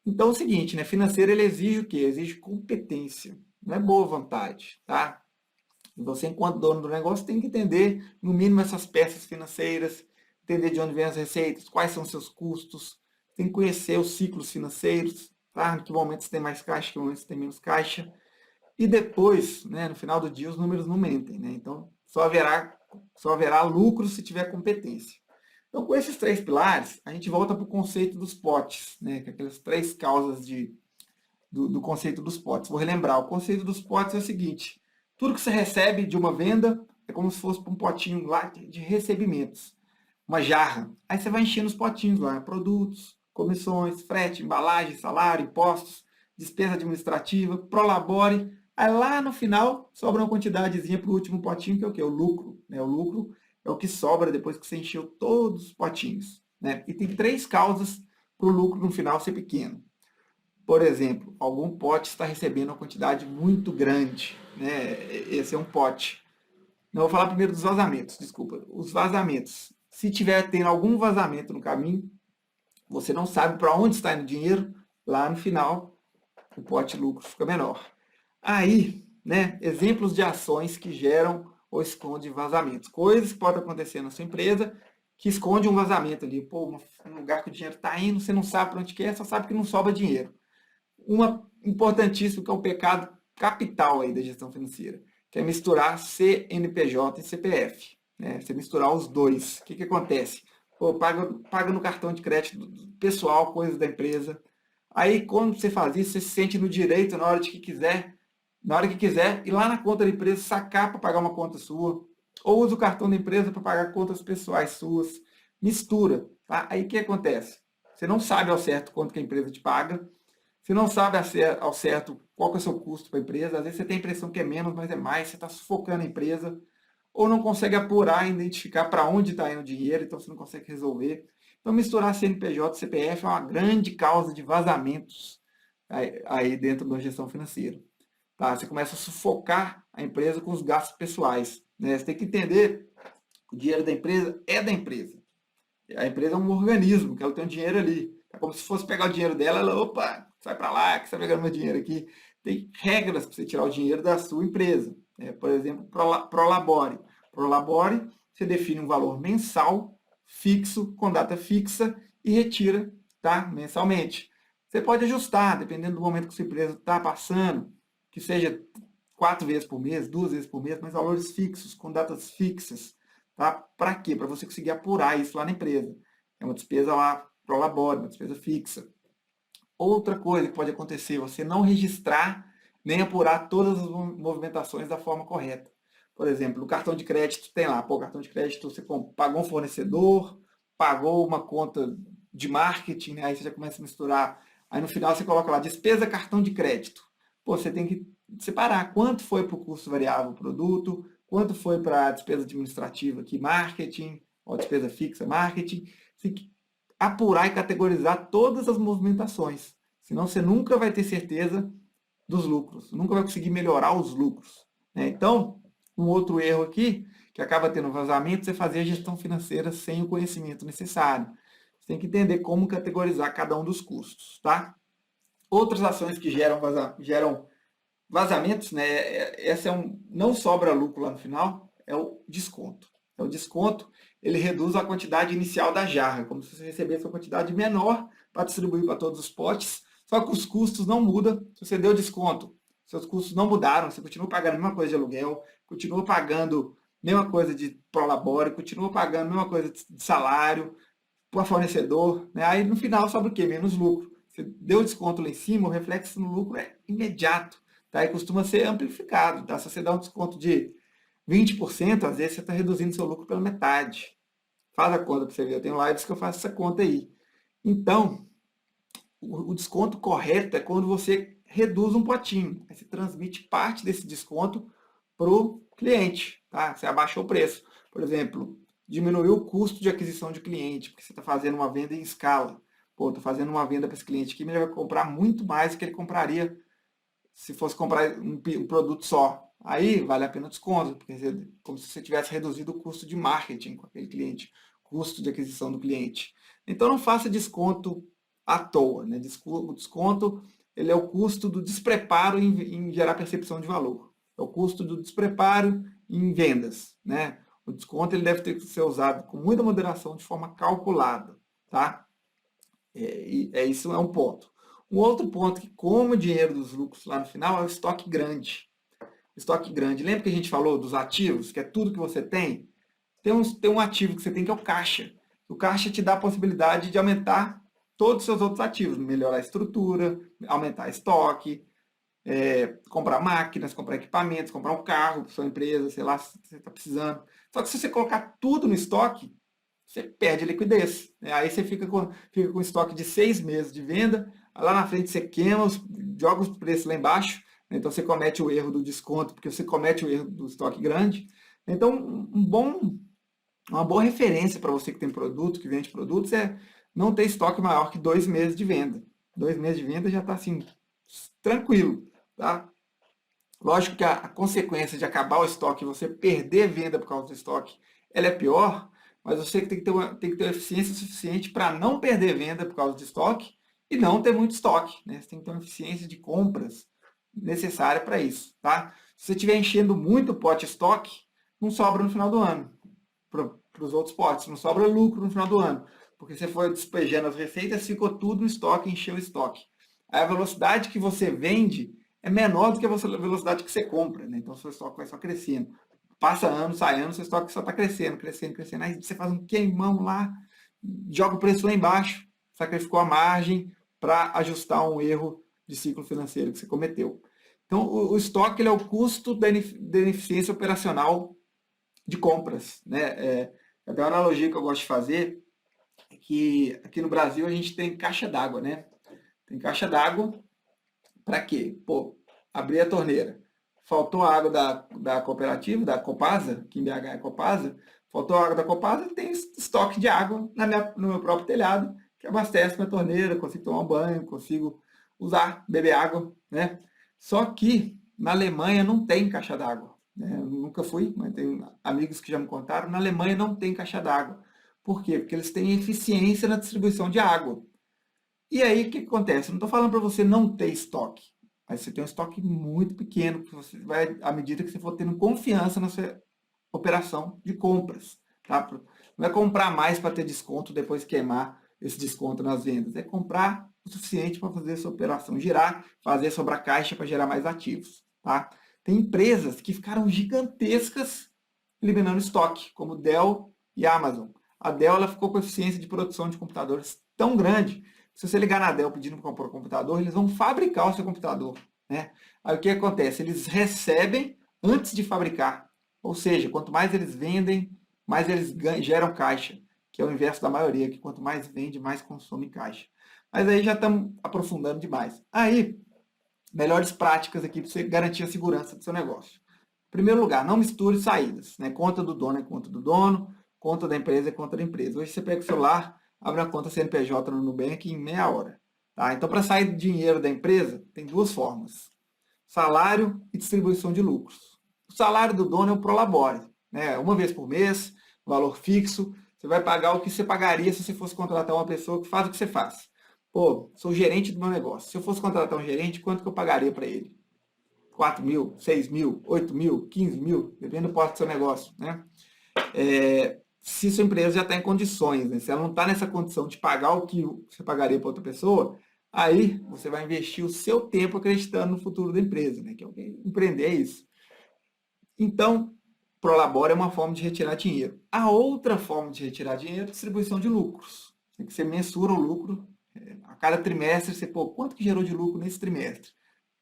Então, é o seguinte, né? Financeiro ele exige o quê? Exige competência, não é boa vontade, tá? E você, enquanto dono do negócio, tem que entender, no mínimo, essas peças financeiras, entender de onde vêm as receitas, quais são os seus custos, tem que conhecer os ciclos financeiros, tá? Em que momento você tem mais caixa, em que momento você tem menos caixa. E depois, né, no final do dia, os números não mentem, né? Então, só haverá lucro se tiver competência. Então, com esses 3 pilares, a gente volta para o conceito dos potes, né? Que é aquelas 3 causas do conceito dos potes. Vou relembrar, o conceito dos potes é o seguinte: tudo que você recebe de uma venda é como se fosse um potinho lá de recebimentos, uma jarra. Aí você vai enchendo os potinhos lá, produtos, comissões, frete, embalagem, salário, impostos, despesa administrativa, prolabore. Aí lá no final sobra uma quantidadezinha para o último potinho, que é o quê? O lucro. Né? O lucro é o que sobra depois que você encheu todos os potinhos. Né? E tem três causas para o lucro no final ser pequeno. Por exemplo, algum pote está recebendo uma quantidade muito grande. Né? Esse é um pote. Não, vou falar primeiro dos vazamentos, desculpa. Os vazamentos. Se tiver tendo algum vazamento no caminho, você não sabe para onde está indo o dinheiro, lá no final o pote de lucro fica menor. Aí, né, exemplos de ações que geram ou escondem vazamentos. Coisas que podem acontecer na sua empresa que esconde um vazamento ali. Pô, um lugar que o dinheiro está indo, você não sabe para onde que é, só sabe que não sobra dinheiro. Uma importantíssima que é o pecado capital aí da gestão financeira, que é misturar CNPJ e CPF. Né? Você misturar os dois. O que acontece? Pô, paga no cartão de crédito pessoal, coisas da empresa. Aí, quando você faz isso, você se sente no direito na hora que quiser, ir lá na conta da empresa, sacar para pagar uma conta sua, ou usa o cartão da empresa para pagar contas pessoais suas. Mistura. Tá? Aí o que acontece? Você não sabe ao certo quanto que a empresa te paga, você não sabe ao certo qual que é o seu custo para a empresa, às vezes você tem a impressão que é menos, mas é mais, você está sufocando a empresa, ou não consegue apurar e identificar para onde está indo o dinheiro, então você não consegue resolver. Então, misturar CNPJ e CPF é uma grande causa de vazamentos aí dentro da gestão financeira. Tá? Você começa a sufocar a empresa com os gastos pessoais. Né? Você tem que entender que o dinheiro da empresa é da empresa. A empresa é um organismo, que ela tem um dinheiro ali. É como se fosse pegar o dinheiro dela, ela, opa, sai para lá, que você está pegando meu dinheiro aqui. Tem regras para você tirar o dinheiro da sua empresa. Né? Por exemplo, Prolabore. Prolabore, você define um valor mensal, fixo, com data fixa, e retira, tá? Mensalmente. Você pode ajustar, dependendo do momento que sua empresa está passando, que seja 4 vezes por mês, 2 vezes por mês, mas valores fixos, com datas fixas. Tá? Para quê? Para você conseguir apurar isso lá na empresa. É uma despesa lá pro labore, uma despesa fixa. Outra coisa que pode acontecer, você não registrar nem apurar todas as movimentações da forma correta. Por exemplo, o cartão de crédito tem lá, pô, cartão de crédito você pagou um fornecedor, pagou uma conta de marketing, né? Aí você já começa a misturar. Aí no final você coloca lá, despesa cartão de crédito. Pô, você tem que separar quanto foi para o custo variável produto, quanto foi para a despesa administrativa aqui, marketing, ou despesa fixa, marketing. Você tem que apurar e categorizar todas as movimentações. Senão você nunca vai ter certeza dos lucros, nunca vai conseguir melhorar os lucros. Né? Então, um outro erro aqui, que acaba tendo vazamento, é fazer a gestão financeira sem o conhecimento necessário. Você tem que entender como categorizar cada um dos custos. Tá? Outras ações que geram vazamentos, né? Essa não sobra lucro lá no final, é o desconto. É o desconto, ele reduz a quantidade inicial da jarra, como se você recebesse uma quantidade menor para distribuir para todos os potes, só que os custos não mudam. Se você deu desconto, seus custos não mudaram, você continua pagando a mesma coisa de aluguel, continua pagando a mesma coisa de prolabore, continua pagando a mesma coisa de salário para fornecedor, né? Aí no final sobra o quê? Menos lucro. Você deu desconto lá em cima, o reflexo no lucro é imediato. Tá? E costuma ser amplificado. Tá? Se você dá um desconto de 20%, às vezes você está reduzindo seu lucro pela metade. Faz a conta para você ver. Eu tenho lives que eu faço essa conta aí. Então, o desconto correto é quando você reduz um potinho. Aí você transmite parte desse desconto para o cliente. Tá? Você abaixou o preço. Por exemplo, diminuiu o custo de aquisição de cliente, porque você está fazendo uma venda em escala. Pô, estou fazendo uma venda para esse cliente aqui, mas ele vai comprar muito mais do que ele compraria se fosse comprar um produto só. Aí vale a pena o desconto, porque como se você tivesse reduzido o custo de marketing com aquele cliente, custo de aquisição do cliente. Então não faça desconto à toa. Né? O desconto ele é o custo do despreparo em gerar percepção de valor. É o custo do despreparo em vendas. Né? O desconto ele deve ter que ser usado com muita moderação, de forma calculada. Tá? Isso é um ponto. Um outro ponto que come o dinheiro dos lucros lá no final é o estoque grande. Estoque grande. Lembra que a gente falou dos ativos, que é tudo que você tem? Tem um ativo que você tem que é o caixa. O caixa te dá a possibilidade de aumentar todos os seus outros ativos, melhorar a estrutura, aumentar estoque, comprar máquinas, comprar equipamentos, comprar um carro para sua empresa, sei lá, se você está precisando. Só que se você colocar tudo no estoque, você perde a liquidez, né? Aí você fica com estoque de 6 meses de venda, lá na frente você queima, joga os preços lá embaixo, né? Então você comete o erro do desconto, porque você comete o erro do estoque grande. Então, uma boa referência para você que tem produto, que vende produtos, é não ter estoque maior que 2 meses de venda. 2 meses de venda já está assim, tranquilo, tá? Lógico que a consequência de acabar o estoque e você perder venda por causa do estoque, ela é pior, mas você tem que ter eficiência suficiente para não perder venda por causa do estoque e não ter muito estoque, né? Você tem que ter uma eficiência de compras necessária para isso, tá? Se você estiver enchendo muito o pote estoque, não sobra no final do ano para os outros potes, não sobra lucro no final do ano, porque você foi despejando as receitas, ficou tudo no estoque, encheu o estoque. Aí a velocidade que você vende é menor do que a velocidade que você compra, né? Então seu estoque vai só crescendo. Passa ano, sai ano, seu estoque só está crescendo, crescendo, crescendo. Aí você faz um queimão lá, joga o preço lá embaixo, sacrificou a margem para ajustar um erro de ciclo financeiro que você cometeu. Então, o estoque ele é o custo da ineficiência operacional de compras, né? Até uma analogia que eu gosto de fazer é que aqui no Brasil a gente tem caixa d'água, né? Tem caixa d'água para quê? Pô, abrir a torneira. Faltou a água da cooperativa, da Copasa, que em BH é Copasa, faltou a água da Copasa, tem estoque de água no meu próprio telhado, que abastece minha torneira, consigo tomar um banho, consigo usar, beber água, né? Só que na Alemanha não tem caixa d'água, né? Eu nunca fui, mas tenho amigos que já me contaram, na Alemanha não tem caixa d'água. Por quê? Porque eles têm eficiência na distribuição de água. E aí, o que acontece? Eu não estou falando para você não ter estoque, mas você tem um estoque muito pequeno, que você vai, à medida que você for tendo confiança na sua operação de compras. Tá? Não é comprar mais para ter desconto, depois queimar esse desconto nas vendas. É comprar o suficiente para fazer essa operação girar, fazer sobrar caixa para gerar mais ativos. Tá? Tem empresas que ficaram gigantescas eliminando estoque, como Dell e Amazon. A Dell ela ficou com eficiência de produção de computadores tão grande. Se você ligar na Dell pedindo para comprar um computador, eles vão fabricar o seu computador, né? Aí o que acontece? Eles recebem antes de fabricar. Ou seja, quanto mais eles vendem, mais eles geram caixa, que é o inverso da maioria, que quanto mais vende, mais consome caixa. Mas aí já estamos aprofundando demais. Aí, melhores práticas aqui para você garantir a segurança do seu negócio. Em primeiro lugar, não misture saídas, né? Conta do dono é conta do dono, conta da empresa é conta da empresa. Hoje você pega o celular, abre uma conta CNPJ no Nubank em meia hora. Tá? Então, para sair do dinheiro da empresa, tem duas formas: salário e distribuição de lucros. O salário do dono é o Prolabore, né? Uma vez por mês, valor fixo. Você vai pagar o que você pagaria se você fosse contratar uma pessoa que faz o que você faz. Pô, sou gerente do meu negócio. Se eu fosse contratar um gerente, quanto que eu pagaria para ele? 4 mil, 6 mil, 8 mil, 15 mil, depende do porte do seu negócio, né? Se sua empresa já está em condições, né? Se ela não está nessa condição de pagar o que você pagaria para outra pessoa, aí você vai investir o seu tempo acreditando no futuro da empresa, né? Que é o que empreender é isso. Então, Prolabore é uma forma de retirar dinheiro. A outra forma de retirar dinheiro é a distribuição de lucros. Você mensura o lucro a cada trimestre, você, pô, quanto que gerou de lucro nesse trimestre?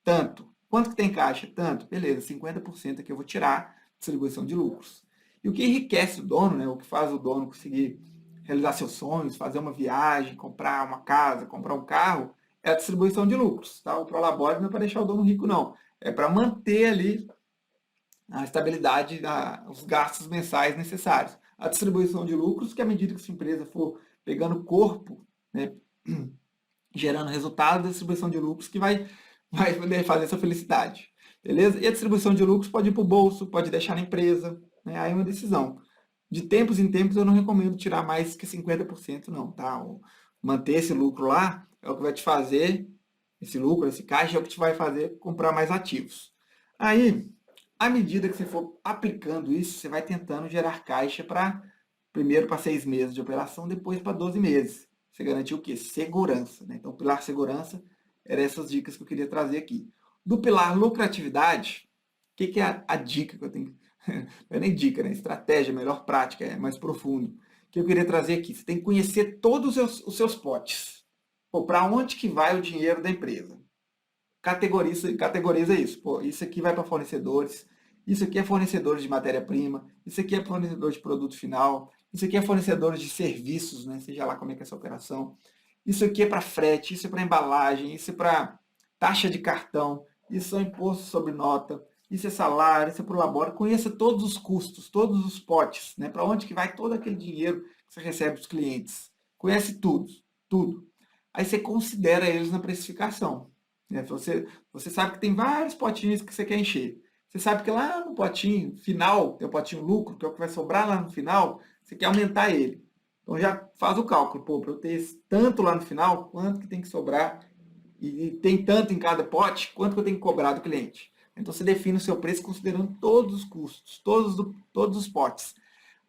Tanto. Quanto que tem caixa? Tanto. Beleza, 50% aqui eu vou tirar, distribuição de lucros. E o que enriquece o dono, né, o que faz o dono conseguir realizar seus sonhos, fazer uma viagem, comprar uma casa, comprar um carro, é a distribuição de lucros. Tá? O Prolabore não é para deixar o dono rico, não. É para manter ali a estabilidade, os gastos mensais necessários. A distribuição de lucros, que à medida que a sua empresa for pegando corpo, né, gerando resultado, a distribuição de lucros que vai fazer essa felicidade. Beleza? E a distribuição de lucros pode ir para o bolso, pode deixar na empresa, né? Aí é uma decisão. De tempos em tempos eu não recomendo tirar mais que 50% não, tá? Manter esse lucro lá é o que vai te fazer, esse lucro, esse caixa é o que te vai fazer comprar mais ativos. Aí, à medida que você for aplicando isso, você vai tentando gerar caixa primeiro para 6 meses de operação, depois para 12 meses. Você garantiu o quê? Segurança, né? Então, o pilar segurança eram essas dicas que eu queria trazer aqui. Do pilar lucratividade, o que é a dica que eu tenho? Não é nem dica, né? Estratégia, melhor prática, é mais profundo. Que eu queria trazer aqui. Você tem que conhecer todos os seus potes. Para onde que vai o dinheiro da empresa? categoriza isso. Pô, isso aqui vai para fornecedores, isso aqui é fornecedores de matéria-prima, isso aqui é fornecedor de produto final, isso aqui é fornecedor de serviços, né? Seja lá como é que é essa operação. Isso aqui é para frete, isso é para embalagem, isso é para taxa de cartão, isso é imposto sobre nota, isso é salário, isso é para o labora. Conheça todos os custos, todos os potes, né? Para onde que vai todo aquele dinheiro que você recebe dos clientes. Conhece tudo, tudo. Aí você considera eles na precificação. Né? Você sabe que tem vários potinhos que você quer encher. Você sabe que lá no potinho final, tem o potinho lucro, que é o que vai sobrar lá no final, você quer aumentar ele. Então já faz o cálculo, pô, para eu ter tanto lá no final, quanto que tem que sobrar, e tem tanto em cada pote, quanto que eu tenho que cobrar do cliente. Então você define o seu preço considerando todos os custos, todos os potes.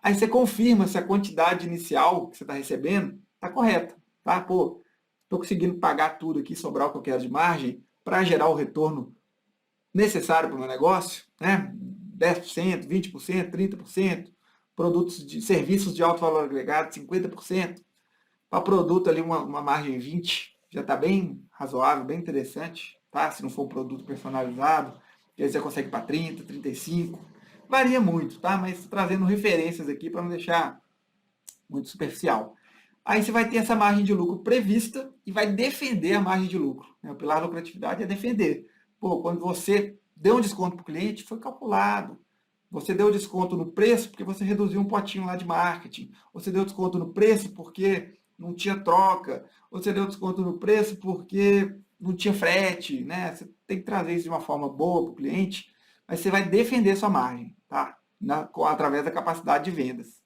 Aí você confirma se a quantidade inicial que você está recebendo está correta. Tá? Pô, estou conseguindo pagar tudo aqui, sobrar o que eu quero de margem, para gerar o retorno necessário para o meu negócio, né? 10%, 20%, 30%, produtos de serviços de alto valor agregado, 50%, para produto ali uma margem 20%, já está bem razoável, bem interessante, tá? Se não for um produto personalizado, aí você consegue para 30%, 35%, varia muito, tá? Mas trazendo referências aqui para não deixar muito superficial. Aí você vai ter essa margem de lucro prevista e vai defender a margem de lucro. O pilar da lucratividade é defender. Pô, quando você deu um desconto para o cliente, foi calculado. Você deu desconto no preço porque você reduziu um potinho lá de marketing. Você deu desconto no preço porque não tinha troca. Você deu desconto no preço porque não tinha frete. Né? Você tem que trazer isso de uma forma boa para o cliente, mas você vai defender sua margem, tá? Através da capacidade de vendas.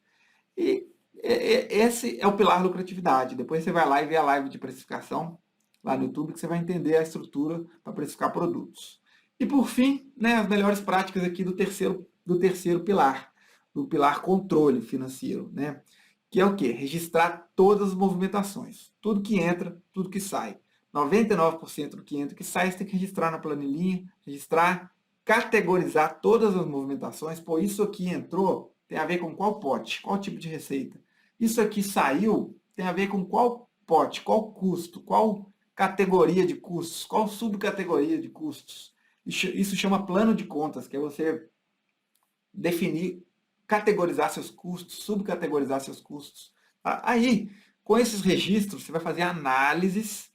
E esse é o pilar lucratividade. Depois você vai lá e vê a live de precificação lá no YouTube, que você vai entender a estrutura para precificar produtos. E por fim, né, as melhores práticas aqui do terceiro pilar, do pilar controle financeiro, né? Que é o quê? Registrar todas as movimentações. Tudo que entra, tudo que sai. 99% do que entra e que sai, você tem que registrar na planilhinha, registrar, categorizar todas as movimentações. Pô, isso aqui entrou, tem a ver com qual pote, qual tipo de receita. Isso aqui saiu, tem a ver com qual pote, qual custo, qual categoria de custos, qual subcategoria de custos. Isso chama plano de contas, que é você definir, categorizar seus custos, subcategorizar seus custos. Aí, com esses registros, você vai fazer análises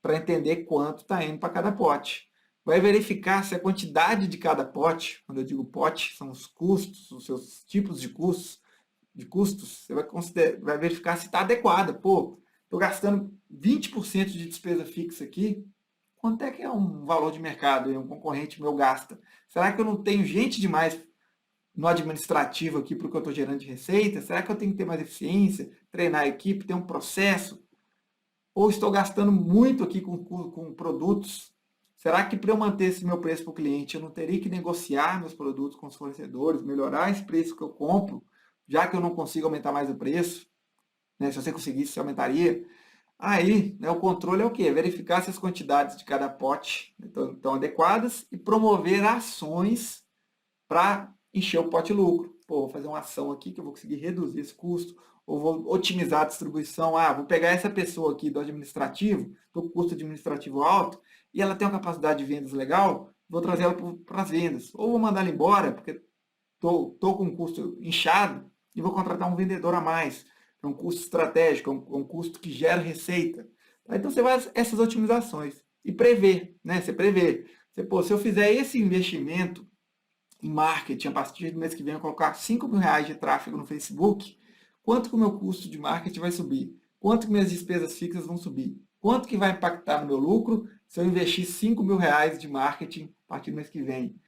para entender quanto está indo para cada pote. Vai verificar se a quantidade de cada pote, quando eu digo pote, são os custos, os seus tipos de custos, você vai verificar se está adequada. Pô, estou gastando 20% de despesa fixa aqui, quanto é que é um valor de mercado e um concorrente meu gasta? Será que eu não tenho gente demais no administrativo aqui para o que eu estou gerando de receita? Será que eu tenho que ter mais eficiência, treinar a equipe, ter um processo? Ou estou gastando muito aqui com produtos? Será que para eu manter esse meu preço para o cliente, eu não teria que negociar meus produtos com os fornecedores, melhorar esse preço que eu compro, já que eu não consigo aumentar mais o preço? Né? Se você conseguisse, você aumentaria. Aí, né, o controle é o quê? Verificar se as quantidades de cada pote estão adequadas e promover ações para encher o pote lucro. Pô, vou fazer uma ação aqui que eu vou conseguir reduzir esse custo, ou vou otimizar a distribuição. Ah, vou pegar essa pessoa aqui do administrativo, estou com custo administrativo alto, e ela tem uma capacidade de vendas legal, vou trazer ela para as vendas. Ou vou mandar ela embora, porque estou com um custo inchado, e vou contratar um vendedor a mais. É um custo estratégico, é um custo que gera receita. Então você vai essas otimizações e prever, né? Você prevê. Pô, se eu fizer esse investimento em marketing, a partir do mês que vem eu colocar R$ 5.000 de tráfego no Facebook, quanto que o meu custo de marketing vai subir? Quanto que minhas despesas fixas vão subir? Quanto que vai impactar no meu lucro se eu investir R$ 5.000 de marketing a partir do mês que vem?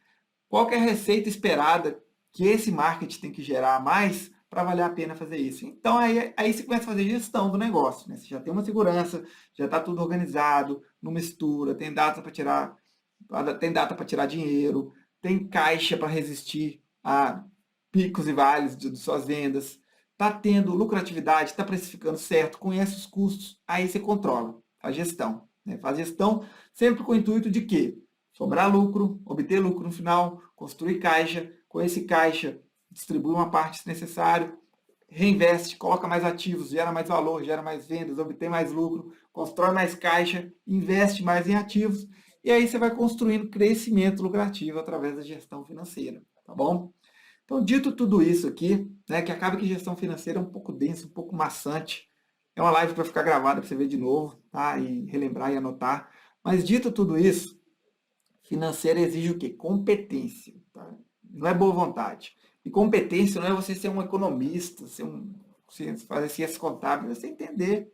Qual que é a receita esperada que esse marketing tem que gerar a mais para valer a pena fazer isso? Então, aí você começa a fazer gestão do negócio. Né? Você já tem uma segurança, já está tudo organizado, não mistura, tem data para tirar dinheiro, tem caixa para resistir a picos e vales de suas vendas, está tendo lucratividade, está precificando certo, conhece os custos, aí você controla a gestão. Né? Faz gestão sempre com o intuito de quê? Sobrar lucro, obter lucro no final, construir caixa, com esse caixa distribui uma parte se necessário, reinveste, coloca mais ativos, gera mais valor, gera mais vendas, obtém mais lucro, constrói mais caixa, investe mais em ativos E aí você vai construindo crescimento lucrativo através da gestão financeira, tá bom? Então, dito tudo isso aqui, né, que acaba que gestão financeira é um pouco densa, um pouco maçante. É uma live para ficar gravada para você ver de novo, tá? E relembrar e anotar. Mas dito tudo isso, financeira exige o quê? Competência, tá? Não é boa vontade. E competência não é você ser um economista, você fazer ciências contábeis, é você entender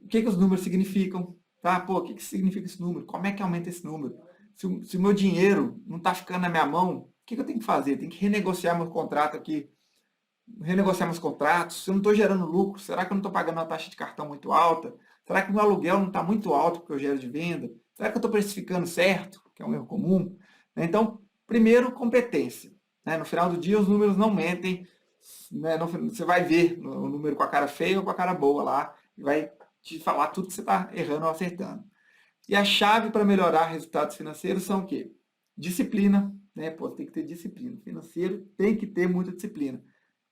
o que os números significam, tá? Pô, o que significa esse número? Como é que aumenta esse número? Se o meu dinheiro não está ficando na minha mão, o que eu tenho que fazer? Tenho que renegociar meu contrato aqui, renegociar meus contratos. Se eu não estou gerando lucro, será que eu não estou pagando uma taxa de cartão muito alta? Será que o meu aluguel não está muito alto porque eu gero de venda? Será que eu estou precificando certo? Que é um erro comum. Então, primeiro, competência. No final do dia, os números não mentem. Você vai ver o número com a cara feia ou com a cara boa lá e vai te falar tudo que você está errando ou acertando. E a chave para melhorar resultados financeiros são o quê? Disciplina, né? Pô, tem que ter disciplina. Financeiro tem que ter muita disciplina.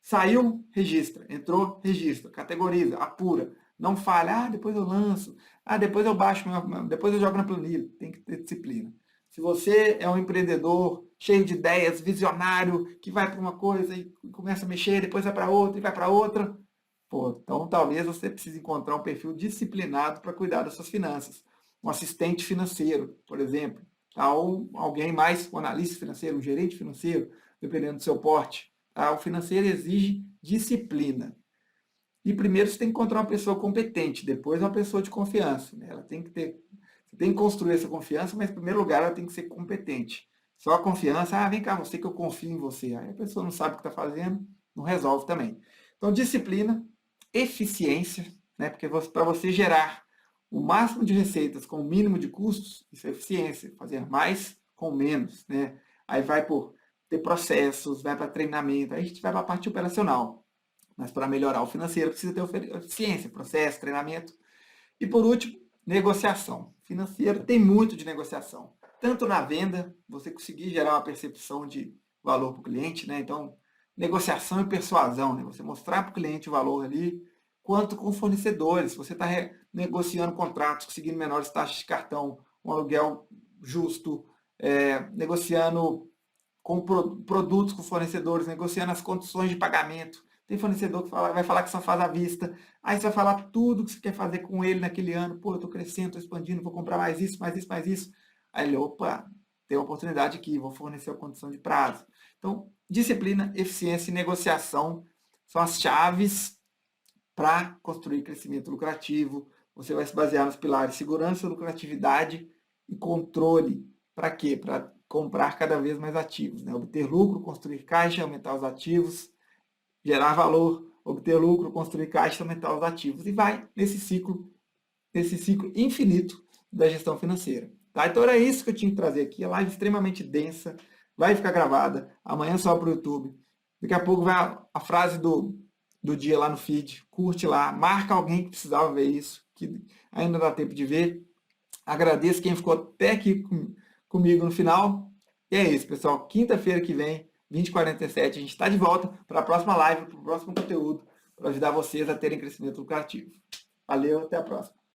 Saiu, registra. Entrou, registra. Categoriza, apura. Não falha. Ah, depois eu lanço. Ah, depois eu baixo, depois eu jogo na planilha. Tem que ter disciplina. Se você é um empreendedor cheio de ideias, visionário, que vai para uma coisa e começa a mexer, depois vai para outra e vai para outra, pô, então talvez você precise encontrar um perfil disciplinado para cuidar das suas finanças. Um assistente financeiro, por exemplo, tá? Ou alguém mais, um analista financeiro, um gerente financeiro, dependendo do seu porte. Tá? O financeiro exige disciplina. E primeiro você tem que encontrar uma pessoa competente, depois uma pessoa de confiança. Né? Ela tem que ter, você tem que construir essa confiança, mas em primeiro lugar ela tem que ser competente. Só a confiança, ah, vem cá, você que eu confio em você. Aí a pessoa não sabe o que está fazendo, não resolve também. Então, disciplina, eficiência, né? Porque para você gerar o máximo de receitas com o mínimo de custos, isso é eficiência, fazer mais com menos, né? Aí vai por ter processos, vai para treinamento, aí a gente vai para a parte operacional. Mas para melhorar o financeiro precisa ter eficiência, processo, treinamento. E por último, negociação. Financeiro tem muito de negociação. Tanto na venda, você conseguir gerar uma percepção de valor para o cliente, né? Então, negociação e persuasão, né? Você mostrar para o cliente o valor ali, quanto com fornecedores. Você está negociando contratos, conseguindo menores taxas de cartão, um aluguel justo, negociando com produtos com fornecedores, negociando as condições de pagamento. Tem fornecedor que vai falar que só faz à vista. Aí você vai falar tudo que você quer fazer com ele naquele ano. Pô, eu estou crescendo, estou expandindo, vou comprar mais isso, mais isso, mais isso. Aí ele, opa, tem uma oportunidade aqui, vou fornecer a condição de prazo. Então, disciplina, eficiência e negociação são as chaves para construir crescimento lucrativo. Você vai se basear nos pilares segurança, lucratividade e controle. Para quê? Para comprar cada vez mais ativos. Né? Obter lucro, construir caixa, aumentar os ativos, gerar valor, obter lucro, construir caixa, aumentar os ativos. E vai nesse ciclo infinito da gestão financeira. Tá? Então era isso que eu tinha que trazer aqui. A live extremamente densa, vai ficar gravada. Amanhã só para o YouTube. Daqui a pouco vai a frase do dia lá no feed. Curte lá, marca alguém que precisava ver isso, que ainda dá tempo de ver. Agradeço quem ficou até aqui comigo no final. E é isso, pessoal. Quinta-feira que vem, 20h47, a gente está de volta para a próxima live, para o próximo conteúdo, para ajudar vocês a terem crescimento lucrativo. Valeu, até a próxima.